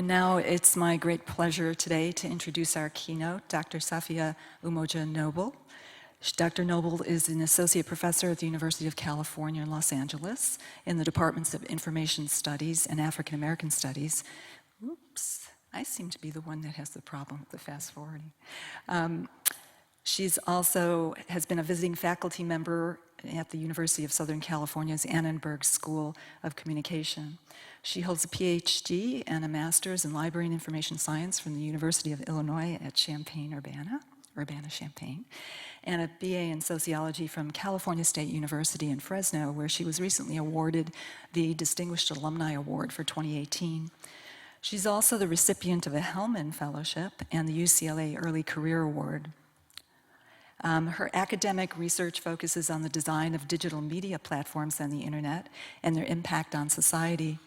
And now it's my great pleasure today to introduce our keynote, Dr. Safiya Umoja Noble. Dr. Noble is an associate professor at the University of California in Los Angeles in the departments of Information Studies and African American Studies. Oops, I seem to be the one that has the problem with the fast forwarding. She's also has been a visiting faculty member at the University of Southern California's Annenberg School of Communication. She holds a PhD and a master's in Library and Information Science from the University of Illinois at Urbana-Champaign, and a BA in Sociology from California State University in Fresno, where she was recently awarded the Distinguished Alumni Award for 2018. She's also the recipient of a Hellman Fellowship and the UCLA Early Career Award. Her academic research focuses on the design of digital media platforms and the internet and their impact on society.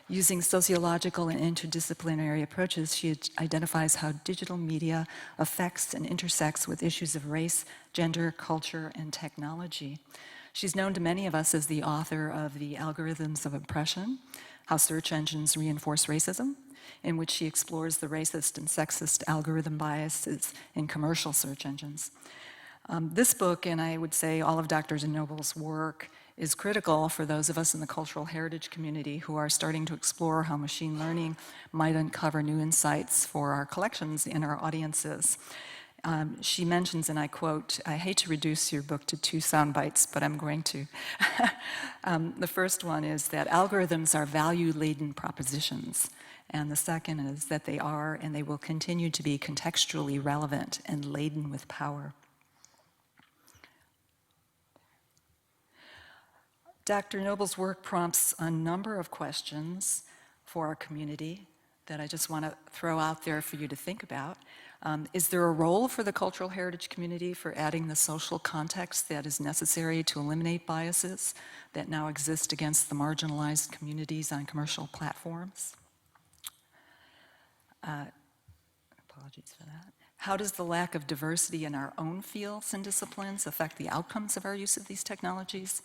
Using sociological and interdisciplinary approaches, she identifies how digital media affects and intersects with issues of race, gender, culture, and technology. She's known to many of us as the author of The Algorithms of Oppression, How Search Engines Reinforce Racism, in which she explores the racist and sexist algorithm biases in commercial search engines. This book, and I would say all of Dr. Noble's work, is critical for those of us in the cultural heritage community who are starting to explore how machine learning might uncover new insights for our collections and our audiences. She mentions, and I quote, "I hate to reduce your book to 2 sound bites, but I'm going to." The first one is that algorithms are value-laden propositions, and the second is that they are and they will continue to be contextually relevant and laden with power. Dr. Noble's work prompts a number of questions for our community that I just want to throw out there for you to think about. Is there a role for the cultural heritage community for adding the social context that is necessary to eliminate biases that now exist against the marginalized communities on commercial platforms? Apologies for that. How does the lack of diversity in our own fields and disciplines affect the outcomes of our use of these technologies?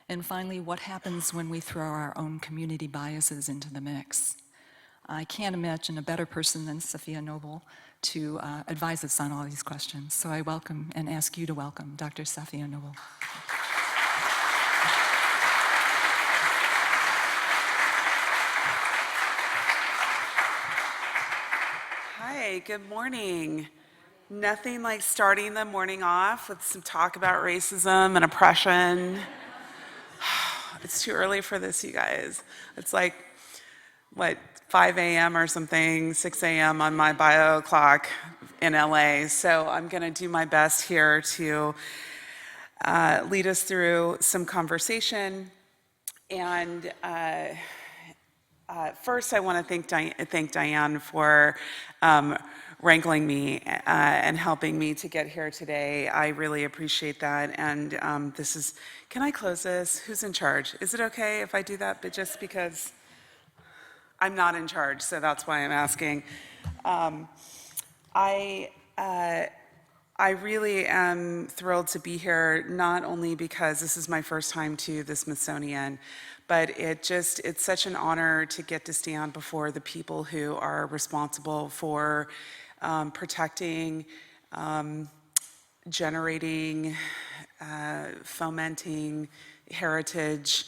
And finally, what happens when we throw our own community biases into the mix? I can't imagine a better person than Safiya Noble to advise us on all these questions. So I welcome and ask you to welcome Dr. Safiya Noble. Hi, good morning. Nothing like starting the morning off with some talk about racism and oppression. It's too early for this, you guys. It's like, what, 5 a.m. or something, 6 a.m. on my bio clock in LA. So I'm gonna do my best here to lead us through some conversation. And first I wanna thank Diane for wrangling me and helping me to get here today. I really appreciate that. And this is, can I close this? Who's in charge? Is it okay if I do that? But just because I'm not in charge, so that's why I'm asking. I really am thrilled to be here, not only because this is my first time to the Smithsonian, but it's such an honor to get to stand before the people who are responsible for protecting, generating, fomenting heritage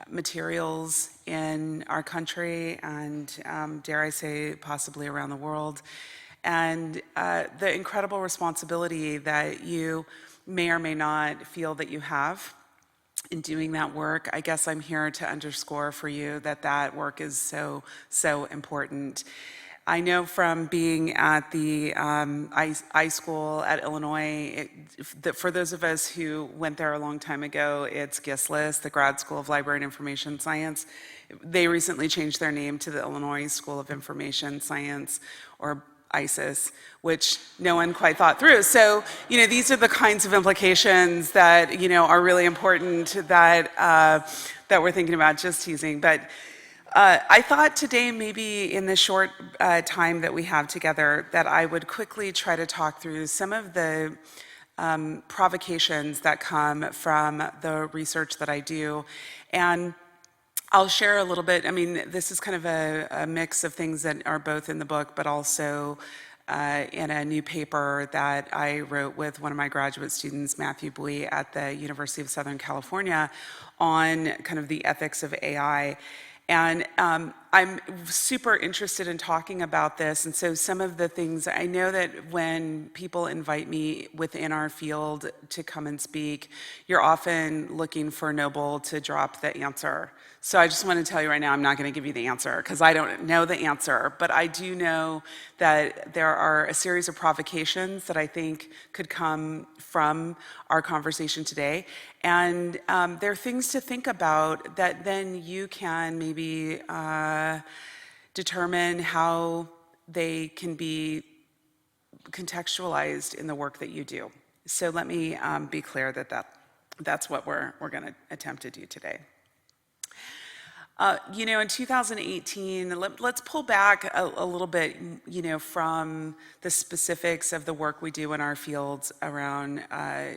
materials in our country and, dare I say, possibly around the world. And the incredible responsibility that you may or may not feel that you have in doing that work. I guess I'm here to underscore for you that that work is so, so important. I know from being at the I-School at Illinois, for those of us who went there a long time ago, it's GISLIS, the Grad School of Library and Information Science. They recently changed their name to the Illinois School of Information Science, or ISIS, which no one quite thought through. So, these are the kinds of implications that, are really important that, that we're thinking about, just teasing. But I thought today, maybe in the short time that we have together, that I would quickly try to talk through some of the provocations that come from the research that I do. And I'll share a little bit. I mean, this is kind of a mix of things that are both in the book, but also in a new paper that I wrote with one of my graduate students, Matthew Bui, at the University of Southern California, on kind of the ethics of AI. And I'm super interested in talking about this. And so some of the things, I know that when people invite me within our field to come and speak, you're often looking for Noble to drop the answer. So I just want to tell you right now, I'm not going to give you the answer because I don't know the answer, but I do know that there are a series of provocations that I think could come from our conversation today. And there are things to think about that then you can maybe determine how they can be contextualized in the work that you do. So let me be clear that that's what we're going to attempt to do today. You know, in 2018, let's pull back a little bit, you know, from the specifics of the work we do in our fields around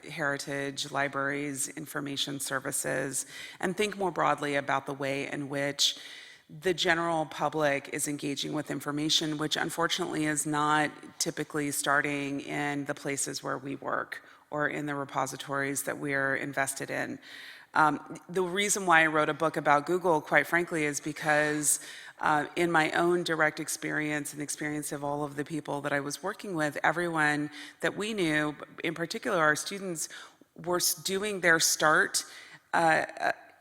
heritage, libraries, information services, and think more broadly about the way in which the general public is engaging with information, which unfortunately is not typically starting in the places where we work or in the repositories that we're invested in. The reason why I wrote a book about Google, quite frankly, is because in my own direct experience and experience of all of the people that I was working with, everyone that we knew, in particular our students, were doing their start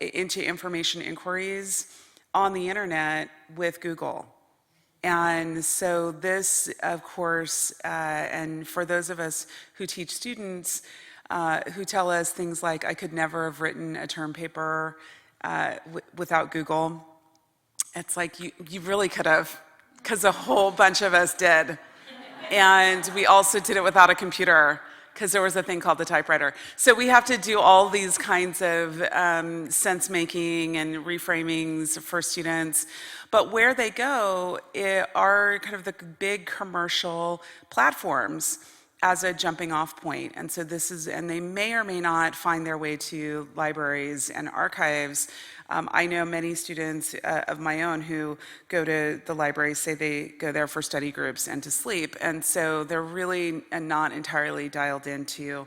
into information inquiries on the internet with Google. And so this, of course, and for those of us who teach students, who tell us things like, I could never have written a term paper without Google. It's like, you really could have, because a whole bunch of us did. And we also did it without a computer, because there was a thing called the typewriter. So we have to do all these kinds of sense-making and reframings for students. But where they go are kind of the big commercial platforms as a jumping off point. And so this is, and they may or may not find their way to libraries and archives. I know many students of my own who go to the library, say they go there for study groups and to sleep. And so they're really not entirely dialed into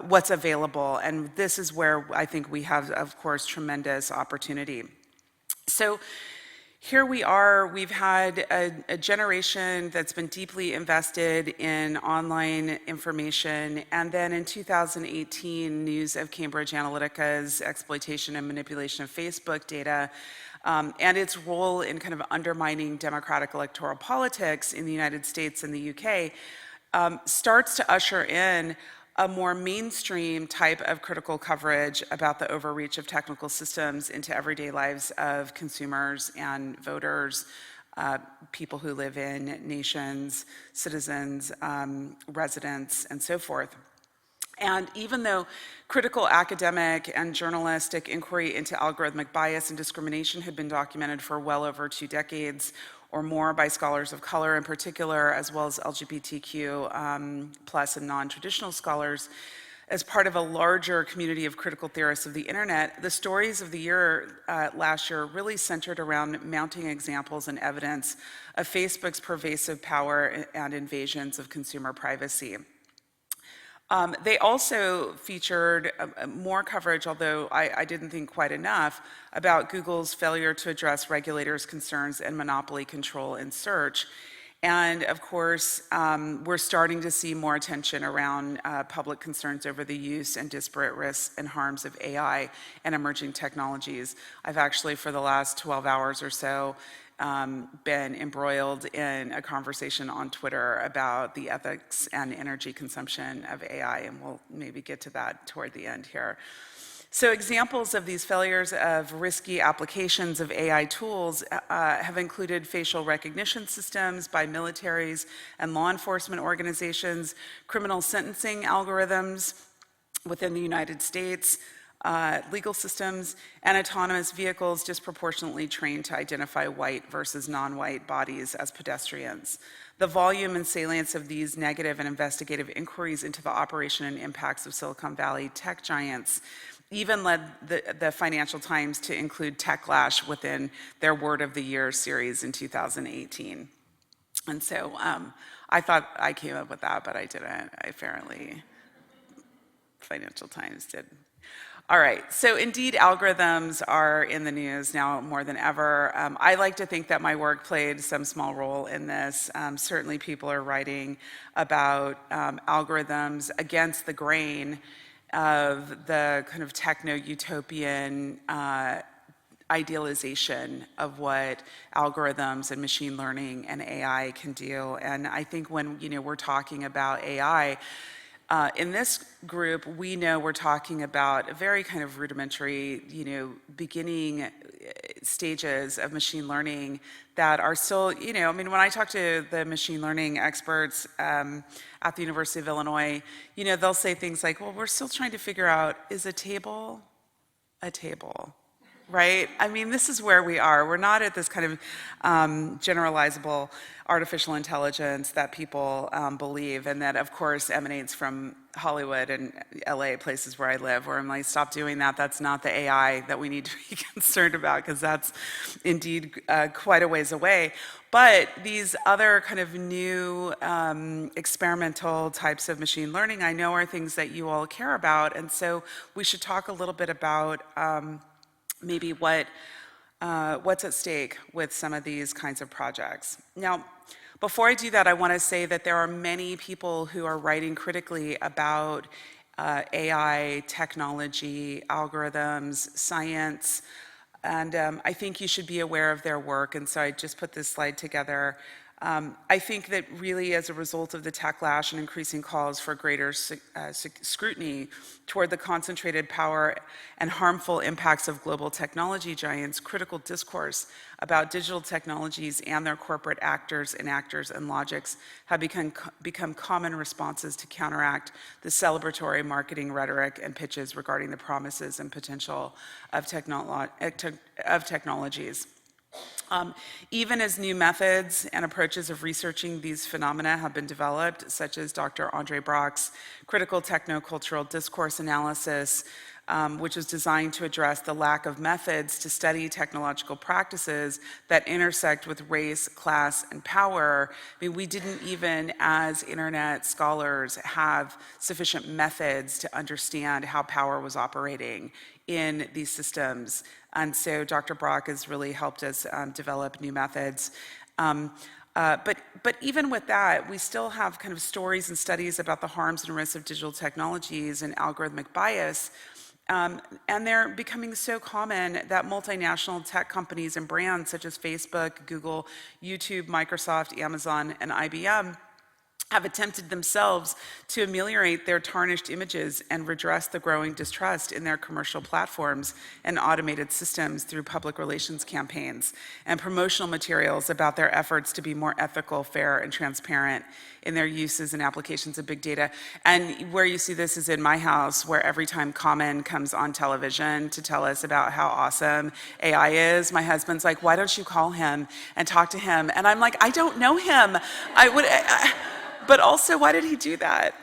what's available. And this is where I think we have, of course, tremendous opportunity. So here we are, we've had a generation that's been deeply invested in online information, and then in 2018, news of Cambridge Analytica's exploitation and manipulation of Facebook data and its role in kind of undermining democratic electoral politics in the United States and the UK starts to usher in a more mainstream type of critical coverage about the overreach of technical systems into everyday lives of consumers and voters, people who live in nations, citizens, residents, and so forth. And even though critical academic and journalistic inquiry into algorithmic bias and discrimination had been documented for well over 2 decades or more by scholars of color in particular, as well as LGBTQ plus and non-traditional scholars, as part of a larger community of critical theorists of the internet, the stories of the year last year really centered around mounting examples and evidence of Facebook's pervasive power and invasions of consumer privacy. They also featured more coverage, although I didn't think quite enough, about Google's failure to address regulators' concerns and monopoly control in search. And of course, we're starting to see more attention around public concerns over the use and disparate risks and harms of AI and emerging technologies. I've actually, for the last 12 hours or so, been embroiled in a conversation on Twitter about the ethics and energy consumption of AI, and we'll maybe get to that toward the end here. So examples of these failures of risky applications of AI tools have included facial recognition systems by militaries and law enforcement organizations, criminal sentencing algorithms within the United States, legal systems, and autonomous vehicles disproportionately trained to identify white versus non-white bodies as pedestrians. The volume and salience of these negative and investigative inquiries into the operation and impacts of Silicon Valley tech giants even led the Financial Times to include Techlash within their Word of the Year series in 2018. And so I thought I came up with that, but I didn't. Apparently, Financial Times did. All right, so indeed algorithms are in the news now more than ever. I like to think that my work played some small role in this. Certainly people are writing about algorithms against the grain of the kind of techno-utopian idealization of what algorithms and machine learning and AI can do. And I think when we're talking about AI, in this group, we know we're talking about a very kind of rudimentary, beginning stages of machine learning that are still, I mean, when I talk to the machine learning experts at the University of Illinois, they'll say things like, well, we're still trying to figure out, is a table a table? Right? I mean, this is where we are. We're not at this kind of generalizable artificial intelligence that people believe, and that, of course, emanates from Hollywood and LA, places where I live, where I'm like, stop doing that. That's not the AI that we need to be concerned about, because that's indeed quite a ways away. But these other kind of new experimental types of machine learning, I know, are things that you all care about, and so we should talk a little bit about maybe what's at stake with some of these kinds of projects. Now, before I do that, I want to say that there are many people who are writing critically about AI, technology, algorithms, science, and I think you should be aware of their work, and so I just put this slide together. I think that really, as a result of the techlash and increasing calls for greater scrutiny toward the concentrated power and harmful impacts of global technology giants, critical discourse about digital technologies and their corporate actors, enactors, and logics have become common responses to counteract the celebratory marketing rhetoric and pitches regarding the promises and potential of technologies. Even as new methods and approaches of researching these phenomena have been developed, such as Dr. Andre Brock's critical technocultural discourse analysis, which was designed to address the lack of methods to study technological practices that intersect with race, class, and power. I mean, we didn't even, as internet scholars, have sufficient methods to understand how power was operating in these systems. And so Dr. Brock has really helped us develop new methods. But even with that, we still have kind of stories and studies about the harms and risks of digital technologies and algorithmic bias. And they're becoming so common that multinational tech companies and brands such as Facebook, Google, YouTube, Microsoft, Amazon, and IBM have attempted themselves to ameliorate their tarnished images and redress the growing distrust in their commercial platforms and automated systems through public relations campaigns and promotional materials about their efforts to be more ethical, fair, and transparent in their uses and applications of big data. And where you see this is in my house, where every time Common comes on television to tell us about how awesome AI is, my husband's like, why don't you call him and talk to him? And I'm like, I don't know him. But also, why did he do that?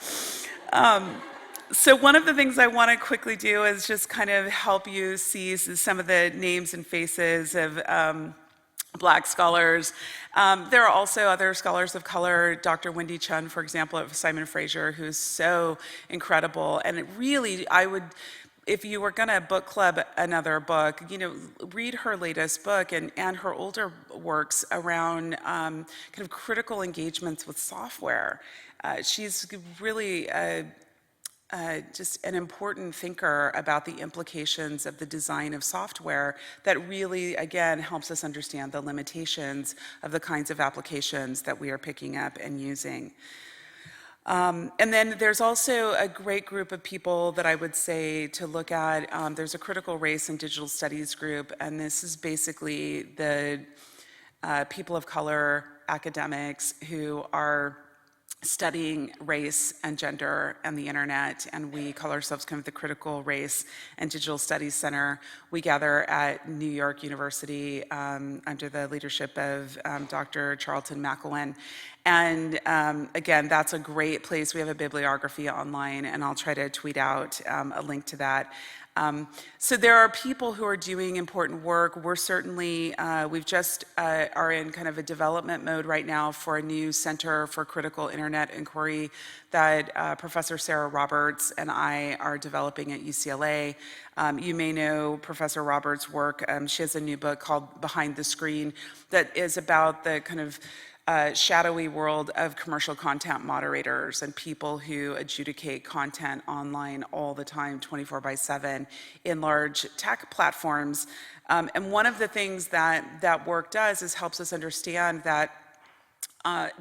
So one of the things I want to quickly do is just kind of help you see some of the names and faces of Black scholars. There are also other scholars of color, Dr. Wendy Chun, for example, of Simon Fraser, who's so incredible. And it really, if you were going to book club another book, read her latest book and her older works around kind of critical engagements with software. She's really just an important thinker about the implications of the design of software that really, again, helps us understand the limitations of the kinds of applications that we are picking up and using. And then there's also a great group of people that I would say to look at. There's a critical race and digital studies group, and this is basically the people of color academics who are studying race and gender and the internet, and we call ourselves kind of the Critical Race and Digital Studies Center. We gather at New York University under the leadership of Dr. Charlton McElwain. And again, that's a great place. We have a bibliography online, and I'll try to tweet out a link to that. So there are people who are doing important work. We're certainly, we've just are in kind of a development mode right now for a new Center for Critical Internet Inquiry that Professor Sarah Roberts and I are developing at UCLA. You may know Professor Roberts' work. She has a new book called Behind the Screen that is about the kind of shadowy world of commercial content moderators and people who adjudicate content online all the time, 24/7, in large tech platforms. And one of the things that work does is helps us understand that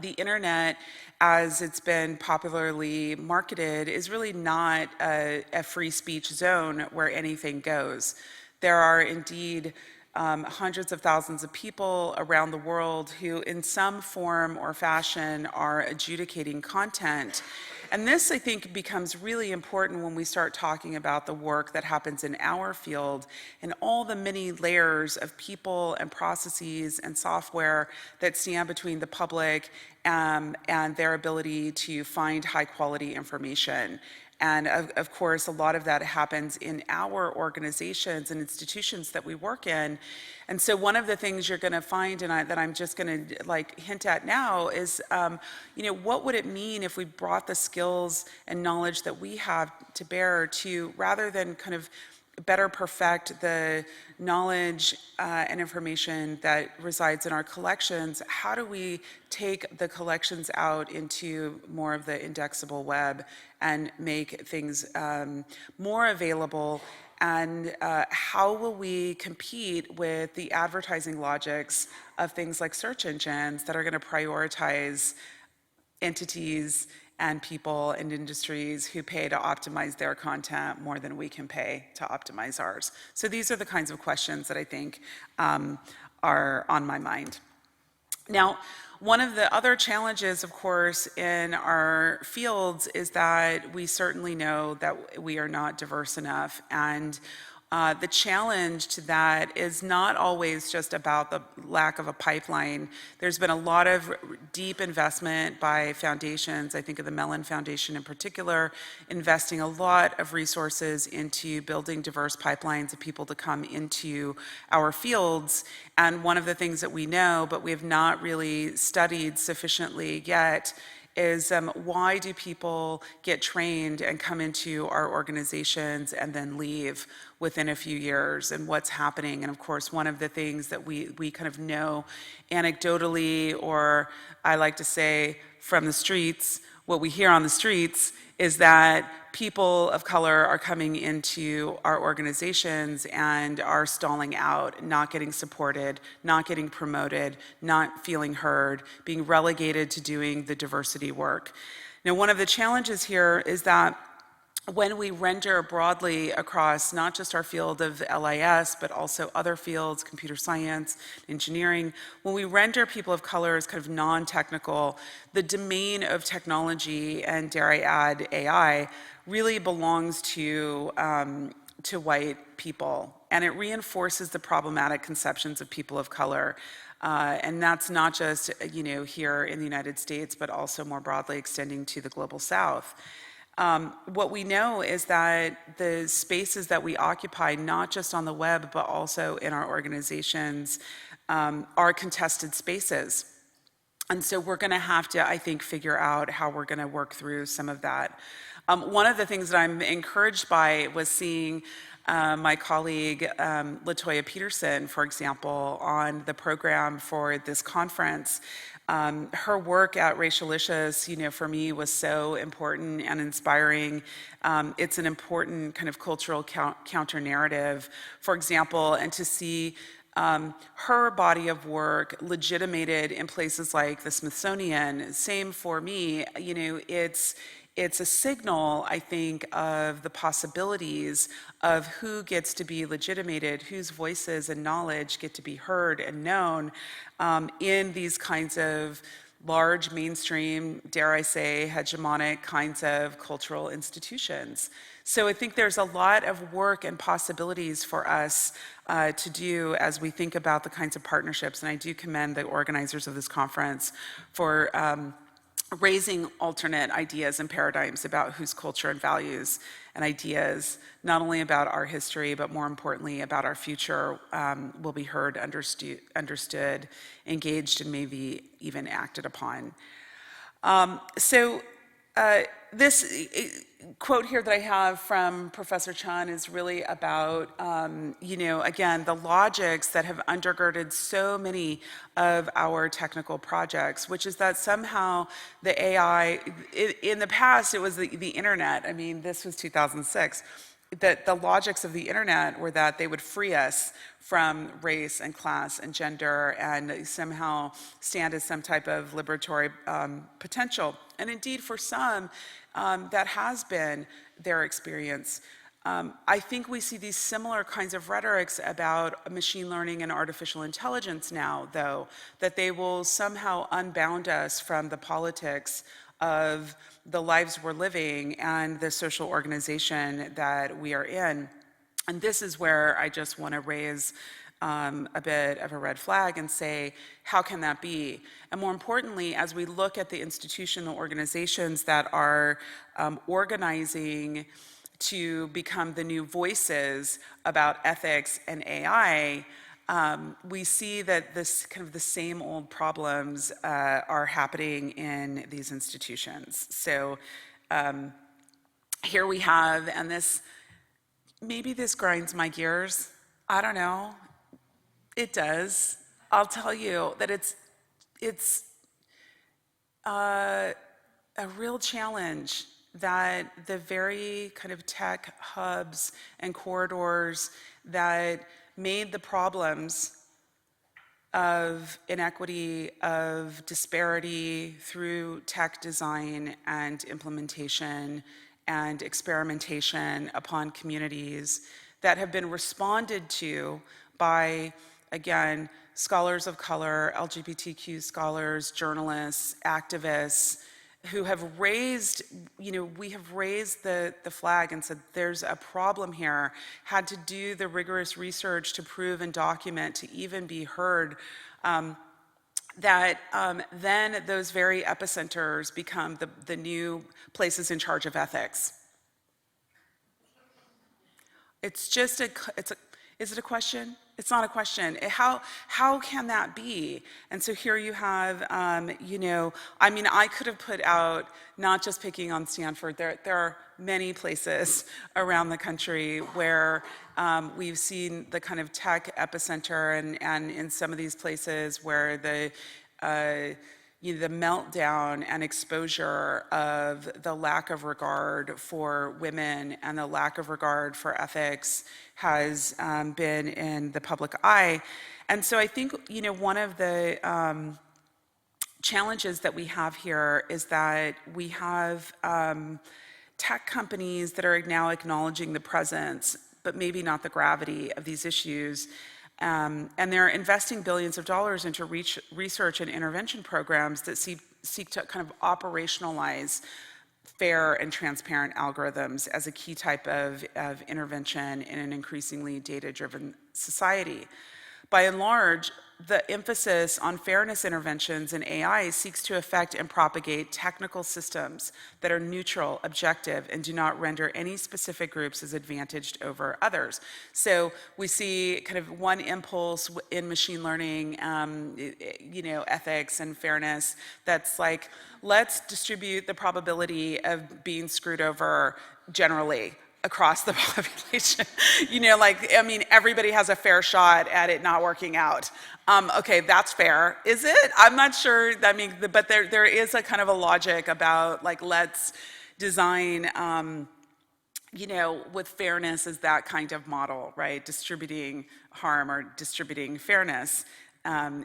the internet, as it's been popularly marketed, is really not a free speech zone where anything goes. There are indeed hundreds of thousands of people around the world who in some form or fashion are adjudicating content. And this, I think, becomes really important when we start talking about the work that happens in our field and all the many layers of people and processes and software that stand between the public and their ability to find high quality information. And of course, a lot of that happens in our organizations and institutions that we work in. And so one of the things you're going to find, and that I'm just going to hint at now, is what would it mean if we brought the skills and knowledge that we have to bear to, rather than kind of better perfect the knowledge and information that resides in our collections, how do we take the collections out into more of the indexable web and make things more available? And how will we compete with the advertising logics of things like search engines that are going to prioritize entities and people and industries who pay to optimize their content more than we can pay to optimize ours? So these are the kinds of questions that I think are on my mind. Now, one of the other challenges, of course, in our fields is that we certainly know that we are not diverse enough. And the challenge to that is not always just about the lack of a pipeline. There's been a lot of deep investment by foundations, I think of the Mellon Foundation in particular, investing a lot of resources into building diverse pipelines of people to come into our fields. And one of the things that we know, but we have not really studied sufficiently yet, is why do people get trained and come into our organizations and then leave within a few years, and what's happening? And of course, one of the things that we kind of know anecdotally, or I like to say from the streets, what we hear on the streets is that people of color are coming into our organizations and are stalling out, not getting supported, not getting promoted, not feeling heard, being relegated to doing the diversity work. Now, one of the challenges here is that when we render broadly across not just our field of LIS, but also other fields, computer science, engineering, when we render people of color as kind of non-technical, the domain of technology, and dare I add AI, really belongs to white people. And it reinforces the problematic conceptions of people of color. And that's not just here in the United States, but also more broadly extending to the global South. What we know is that the spaces that we occupy, not just on the web, but also in our organizations, are contested spaces. And so we're going to have to, I think, figure out how we're going to work through some of that. One of the things that I'm encouraged by was seeing my colleague Latoya Peterson, for example, on the program for this conference. Her work at Racialicious, for me was so important and inspiring. It's an important kind of cultural counter-narrative, for example, and to see her body of work legitimated in places like the Smithsonian. Same for me, it's a signal, I think, of the possibilities of who gets to be legitimated, whose voices and knowledge get to be heard and known in these kinds of large, mainstream, dare I say, hegemonic kinds of cultural institutions. So I think there's a lot of work and possibilities for us to do as we think about the kinds of partnerships, and I do commend the organizers of this conference for raising alternate ideas and paradigms about whose culture and values and ideas, not only about our history, but more importantly about our future, will be heard, understood, engaged, and maybe even acted upon. This quote here that I have from Professor Chan is really about, again, the logics that have undergirded so many of our technical projects, which is that somehow the AI, in the past, it was the internet. I mean, this was 2006. That the logics of the internet were that they would free us from race and class and gender and somehow stand as some type of liberatory potential. And indeed, for some, that has been their experience. I think we see these similar kinds of rhetorics about machine learning and artificial intelligence now, though, that they will somehow unbound us from the politics of the lives we're living and the social organization that we are in. And this is where I just want to raise a bit of a red flag and say, how can that be? And more importantly, as we look at the institutional organizations that are organizing to become the new voices about ethics and AI, we see that this kind of the same old problems are happening in these institutions. So here we have, and this, maybe this grinds my gears. I don't know. It does. I'll tell you that it's a real challenge that the very kind of tech hubs and corridors that made the problems of inequity, of disparity through tech design and implementation and experimentation upon communities that have been responded to by, again, scholars of color, LGBTQ scholars, journalists, activists, who have raised, we have raised the flag and said there's a problem here, had to do the rigorous research to prove and document, to even be heard, that then those very epicenters become the new places in charge of ethics. It's just is it a question? It's not a question. How can that be? And so here you have, I mean, I could have put out, not just picking on Stanford, there are many places around the country where we've seen the kind of tech epicenter, and in some of these places where the meltdown and exposure of the lack of regard for women and the lack of regard for ethics has been in the public eye. And so I think, one of the challenges that we have here is that we have tech companies that are now acknowledging the presence, but maybe not the gravity of these issues. And they're investing billions of dollars into research and intervention programs that seek to kind of operationalize fair and transparent algorithms as a key type of intervention in an increasingly data-driven society. By and large, the emphasis on fairness interventions in AI seeks to affect and propagate technical systems that are neutral, objective, and do not render any specific groups as advantaged over others. So we see kind of one impulse in machine learning, ethics and fairness that's like, let's distribute the probability of being screwed over generally across the population. Everybody has a fair shot at it not working out. Okay, that's fair. Is it? I'm not sure. But there is a kind of a logic about, like, let's design, with fairness as that kind of model, right? Distributing harm or distributing fairness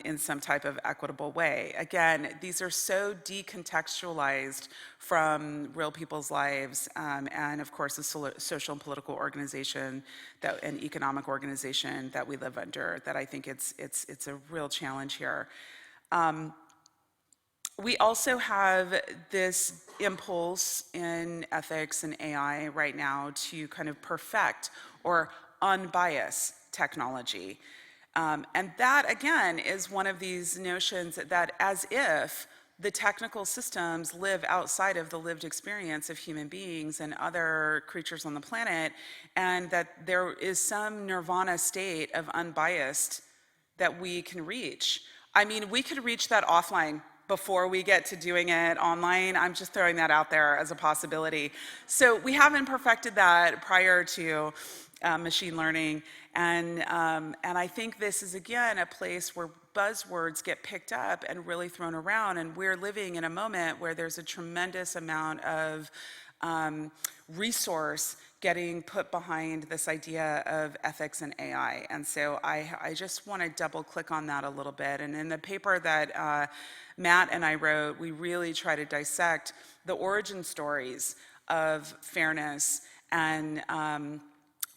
in some type of equitable way. Again, these are so decontextualized from real people's lives, and of course, the social and political organization and economic organization that we live under, that I think it's a real challenge here. We also have this impulse in ethics and AI right now to kind of perfect or unbias technology. And that, again, is one of these notions that as if the technical systems live outside of the lived experience of human beings and other creatures on the planet, and that there is some nirvana state of unbiased that we can reach. I mean, we could reach that offline before we get to doing it online. I'm just throwing that out there as a possibility. So we haven't perfected that prior to machine learning. And I think this is, again, a place where buzzwords get picked up and really thrown around. And we're living in a moment where there's a tremendous amount of resource getting put behind this idea of ethics and AI. And so I just want to double click on that a little bit. And in the paper that Matt and I wrote, we really try to dissect the origin stories of fairness and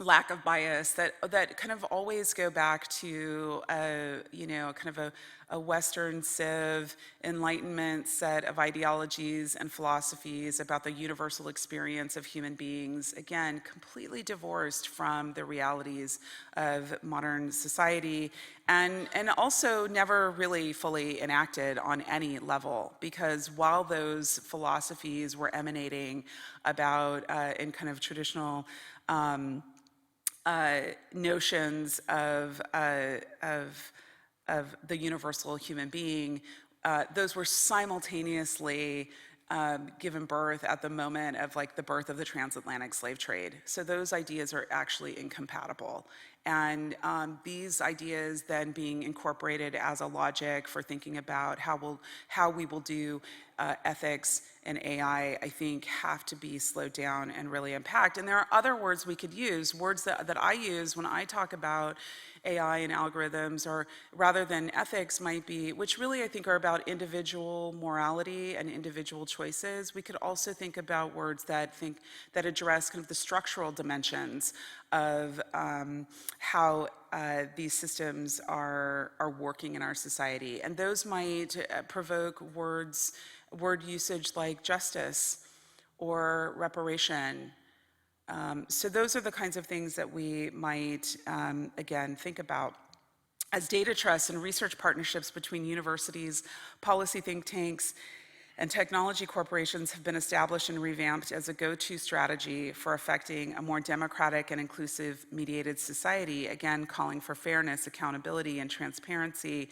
lack of bias that kind of always go back to kind of a Western civ Enlightenment set of ideologies and philosophies about the universal experience of human beings, again, completely divorced from the realities of modern society, and also never really fully enacted on any level, because while those philosophies were emanating about in kind of traditional notions of the universal human being, those were simultaneously given birth at the moment of like the birth of the transatlantic slave trade. So those ideas are actually incompatible. And these ideas then being incorporated as a logic for thinking about how we will do ethics and AI, I think, have to be slowed down and really unpacked. And there are other words we could use, words that I use when I talk about AI and algorithms, or rather than ethics might be, which really I think are about individual morality and individual choices. We could also think about words that address kind of the structural dimensions of how these systems are working in our society. And those might provoke word usage like justice or reparation. So those are the kinds of things that we might, again, think about. As data trusts and research partnerships between universities, policy think tanks, and technology corporations have been established and revamped as a go-to strategy for affecting a more democratic and inclusive mediated society, again, calling for fairness, accountability, and transparency,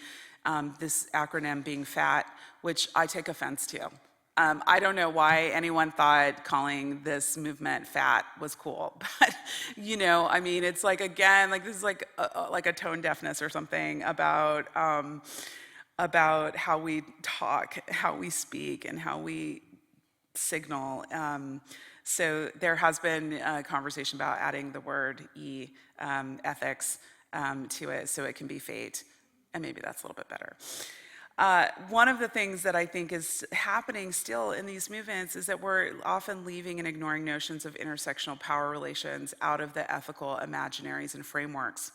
this acronym being FAT, which I take offense to. I don't know why anyone thought calling this movement FAT was cool, but I mean, it's like, again, like this is like a tone deafness or something about how we talk, how we speak, and how we signal. So there has been a conversation about adding the word ethics to it, so it can be fate, and maybe that's a little bit better. One of the things that I think is happening still in these movements is that we're often leaving and ignoring notions of intersectional power relations out of the ethical imaginaries and frameworks.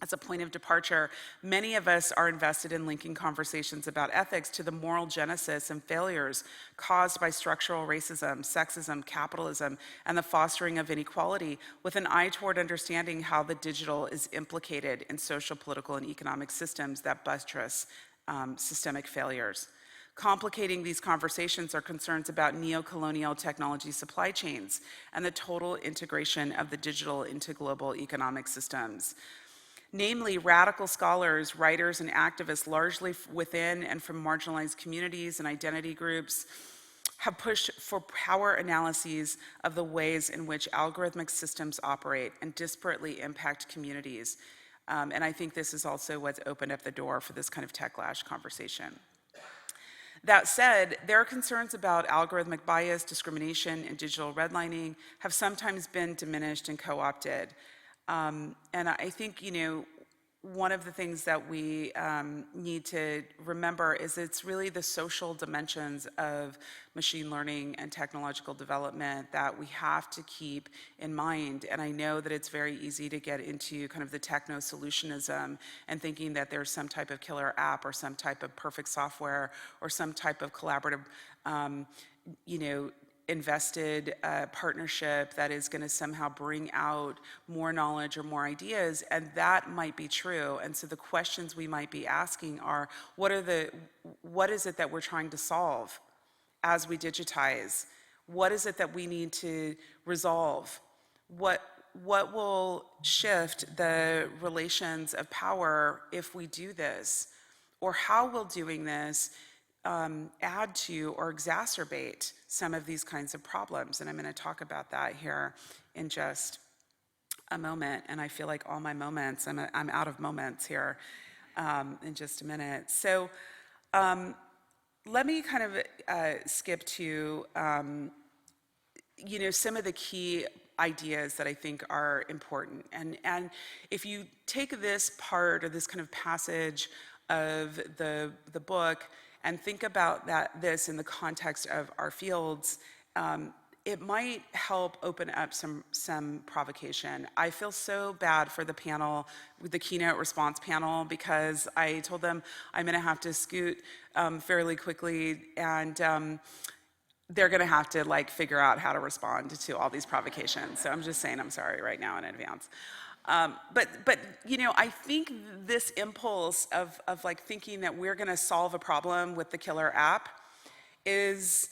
As a point of departure, many of us are invested in linking conversations about ethics to the moral genesis and failures caused by structural racism, sexism, capitalism, and the fostering of inequality, with an eye toward understanding how the digital is implicated in social, political, and economic systems that buttress systemic failures. Complicating these conversations are concerns about neo-colonial technology supply chains and the total integration of the digital into global economic systems. Namely, radical scholars, writers, and activists, largely within and from marginalized communities and identity groups, have pushed for power analyses of the ways in which algorithmic systems operate and disparately impact communities. And I think this is also what's opened up the door for this kind of techlash conversation. That said, there are concerns about algorithmic bias, discrimination, and digital redlining have sometimes been diminished and co-opted. And I think, one of the things that we need to remember is it's really the social dimensions of machine learning and technological development that we have to keep in mind. And I know that it's very easy to get into kind of the techno-solutionism and thinking that there's some type of killer app or some type of perfect software or some type of collaborative, invested partnership that is going to somehow bring out more knowledge or more ideas, and that might be true. And so the questions we might be asking are, what is it that we're trying to solve as we digitize? What is it that we need to resolve? What will shift the relations of power if we do this? Or how will doing this add to or exacerbate some of these kinds of problems? And I'm going to talk about that here in just a moment. And I feel like all my moments, I'm out of moments here in just a minute. So let me kind of skip to some of the key ideas that I think are important. And if you take this part or this kind of passage of the book and think about this in the context of our fields, it might help open up some provocation. I feel so bad for the panel, the Keynote Response panel, because I told them I'm going to have to scoot fairly quickly, and they're going to have to figure out how to respond to all these provocations. So I'm just saying I'm sorry right now in advance. But I think this impulse of thinking that we're going to solve a problem with the killer app is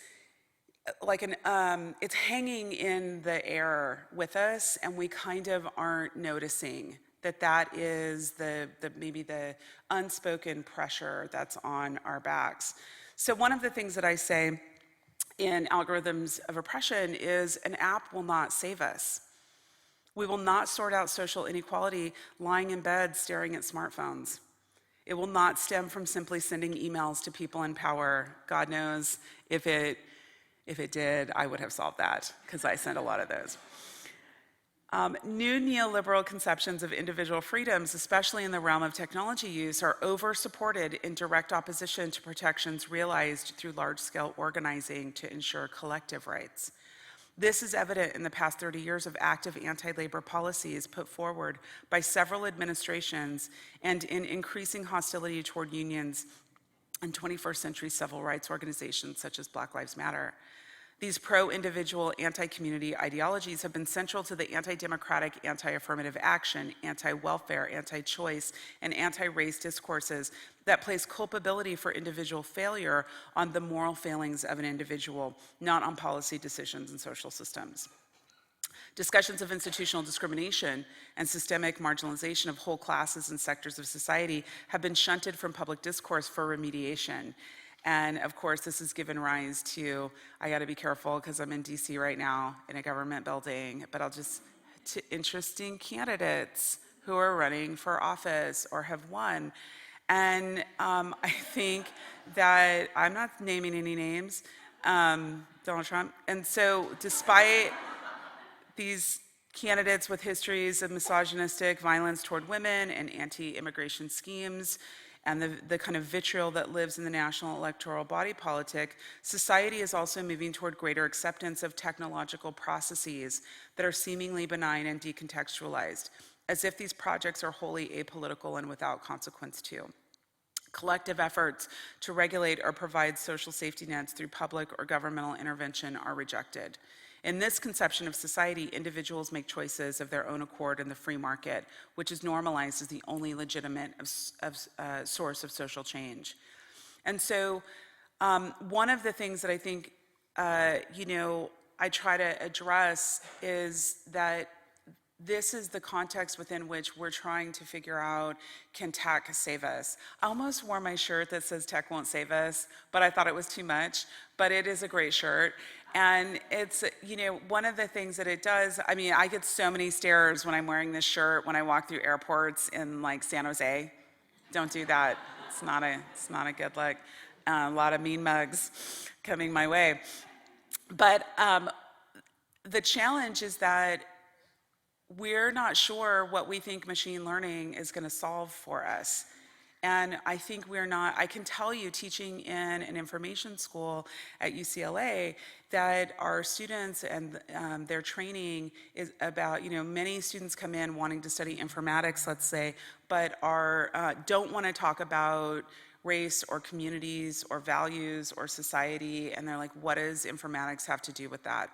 it's hanging in the air with us, and we kind of aren't noticing that is maybe the unspoken pressure that's on our backs. So one of the things that I say in Algorithms of Oppression is an app will not save us. We will not sort out social inequality lying in bed staring at smartphones. It will not stem from simply sending emails to people in power. God knows if it did, I would have solved that, because I sent a lot of those. New neoliberal conceptions of individual freedoms, especially in the realm of technology use, are over-supported in direct opposition to protections realized through large-scale organizing to ensure collective rights. This is evident in the past 30 years of active anti-labor policies put forward by several administrations and in increasing hostility toward unions and 21st century civil rights organizations such as Black Lives Matter. These pro-individual, anti-community ideologies have been central to the anti-democratic, anti-affirmative action, anti-welfare, anti-choice, and anti-race discourses that place culpability for individual failure on the moral failings of an individual, not on policy decisions and social systems. Discussions of institutional discrimination and systemic marginalization of whole classes and sectors of society have been shunted from public discourse for remediation. And of course, this has given rise to, I gotta be careful because I'm in DC right now in a government building, but to interesting candidates who are running for office or have won. And I think that, I'm not naming any names, Donald Trump. And so despite these candidates with histories of misogynistic violence toward women and anti-immigration schemes, and the kind of vitriol that lives in the national electoral body politic, society is also moving toward greater acceptance of technological processes that are seemingly benign and decontextualized, as if these projects are wholly apolitical and without consequence too. Collective efforts to regulate or provide social safety nets through public or governmental intervention are rejected. In this conception of society, individuals make choices of their own accord in the free market, which is normalized as the only legitimate source of social change. And so one of the things that I think, I try to address is that this is the context within which we're trying to figure out, can tech save us? I almost wore my shirt that says tech won't save us, but I thought it was too much, but it is a great shirt. And it's, one of the things that it does, I get so many stares when I'm wearing this shirt when I walk through airports in San Jose. Don't do that. It's not a good look. A lot of mean mugs coming my way. But the challenge is that we're not sure what we think machine learning is going to solve for us. And I think I can tell you, teaching in an information school at UCLA, that our students and their training is about, many students come in wanting to study informatics, let's say, but don't want to talk about race or communities or values or society, and they're like, what does informatics have to do with that?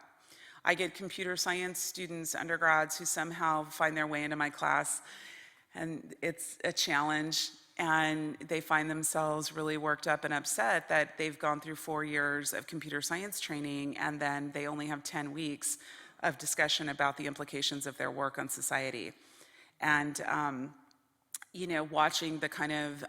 I get computer science students, undergrads, who somehow find their way into my class, and it's a challenge, and they find themselves really worked up and upset that they've gone through 4 years of computer science training, and then they only have 10 weeks of discussion about the implications of their work on society. And watching the kind of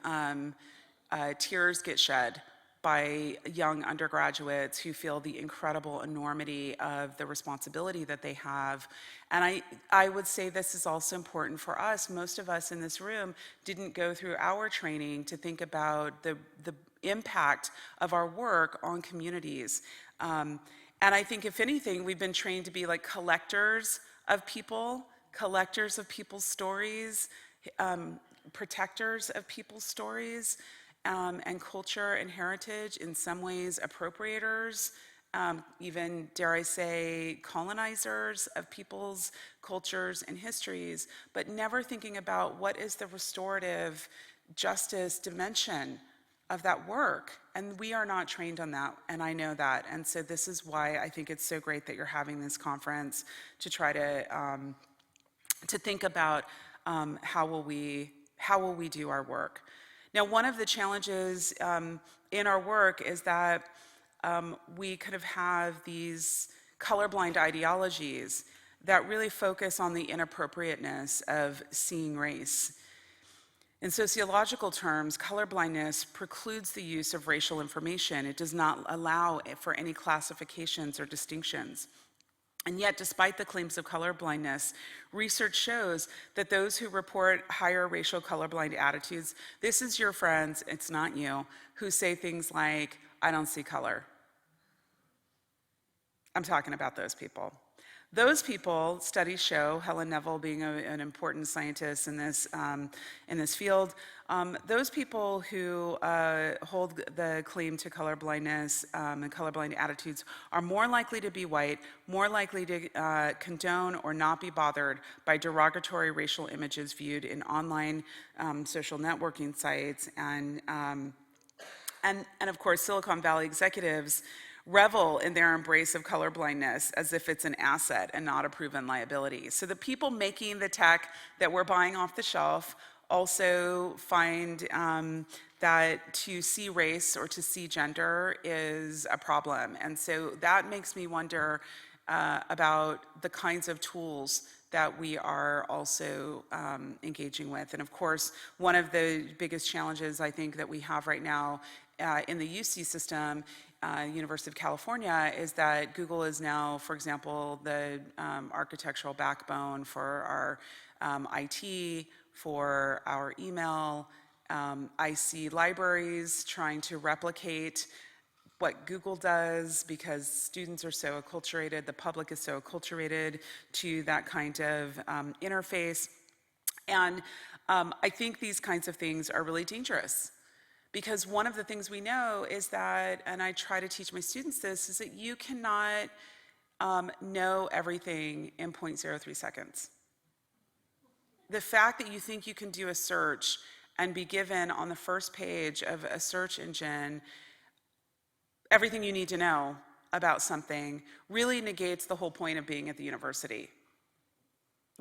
tears get shed by young undergraduates who feel the incredible enormity of the responsibility that they have. And I would say this is also important for us. Most of us in this room didn't go through our training to think about the impact of our work on communities. And I think, if anything, we've been trained to be like collectors of people's stories, protectors of people's stories, and culture and heritage, in some ways appropriators, even, dare I say, colonizers of people's cultures and histories, but never thinking about what is the restorative justice dimension of that work. And we are not trained on that, and I know that. And so this is why I think it's so great that you're having this conference, to try to think about how will we do our work. Now, one of the challenges in our work is that we kind of have these colorblind ideologies that really focus on the inappropriateness of seeing race. In sociological terms, colorblindness precludes the use of racial information. It does not allow for any classifications or distinctions. And yet, despite the claims of colorblindness, research shows that those who report higher racial colorblind attitudes, this is your friends, it's not you, who say things like, I don't see color. I'm talking about those people. Those people, studies show, Helen Neville being an important scientist in this field, those people who hold the claim to colorblindness and colorblind attitudes are more likely to be white, more likely to condone or not be bothered by derogatory racial images viewed in online social networking sites, and of course, Silicon Valley executives revel in their embrace of colorblindness as if it's an asset and not a proven liability. So the people making the tech that we're buying off the shelf also find that to see race or to see gender is a problem. And so that makes me wonder about the kinds of tools that we are also engaging with. And of course, one of the biggest challenges I think that we have right now in the UC system, University of California, is that Google is now, for example, the architectural backbone for our IT, for our email. I see libraries trying to replicate what Google does because students are so acculturated, the public is so acculturated to that kind of interface. And I think these kinds of things are really dangerous. Because one of the things we know is that, and I try to teach my students this, is that you cannot know everything in 0.03 seconds. The fact that you think you can do a search and be given on the first page of a search engine everything you need to know about something really negates the whole point of being at the university.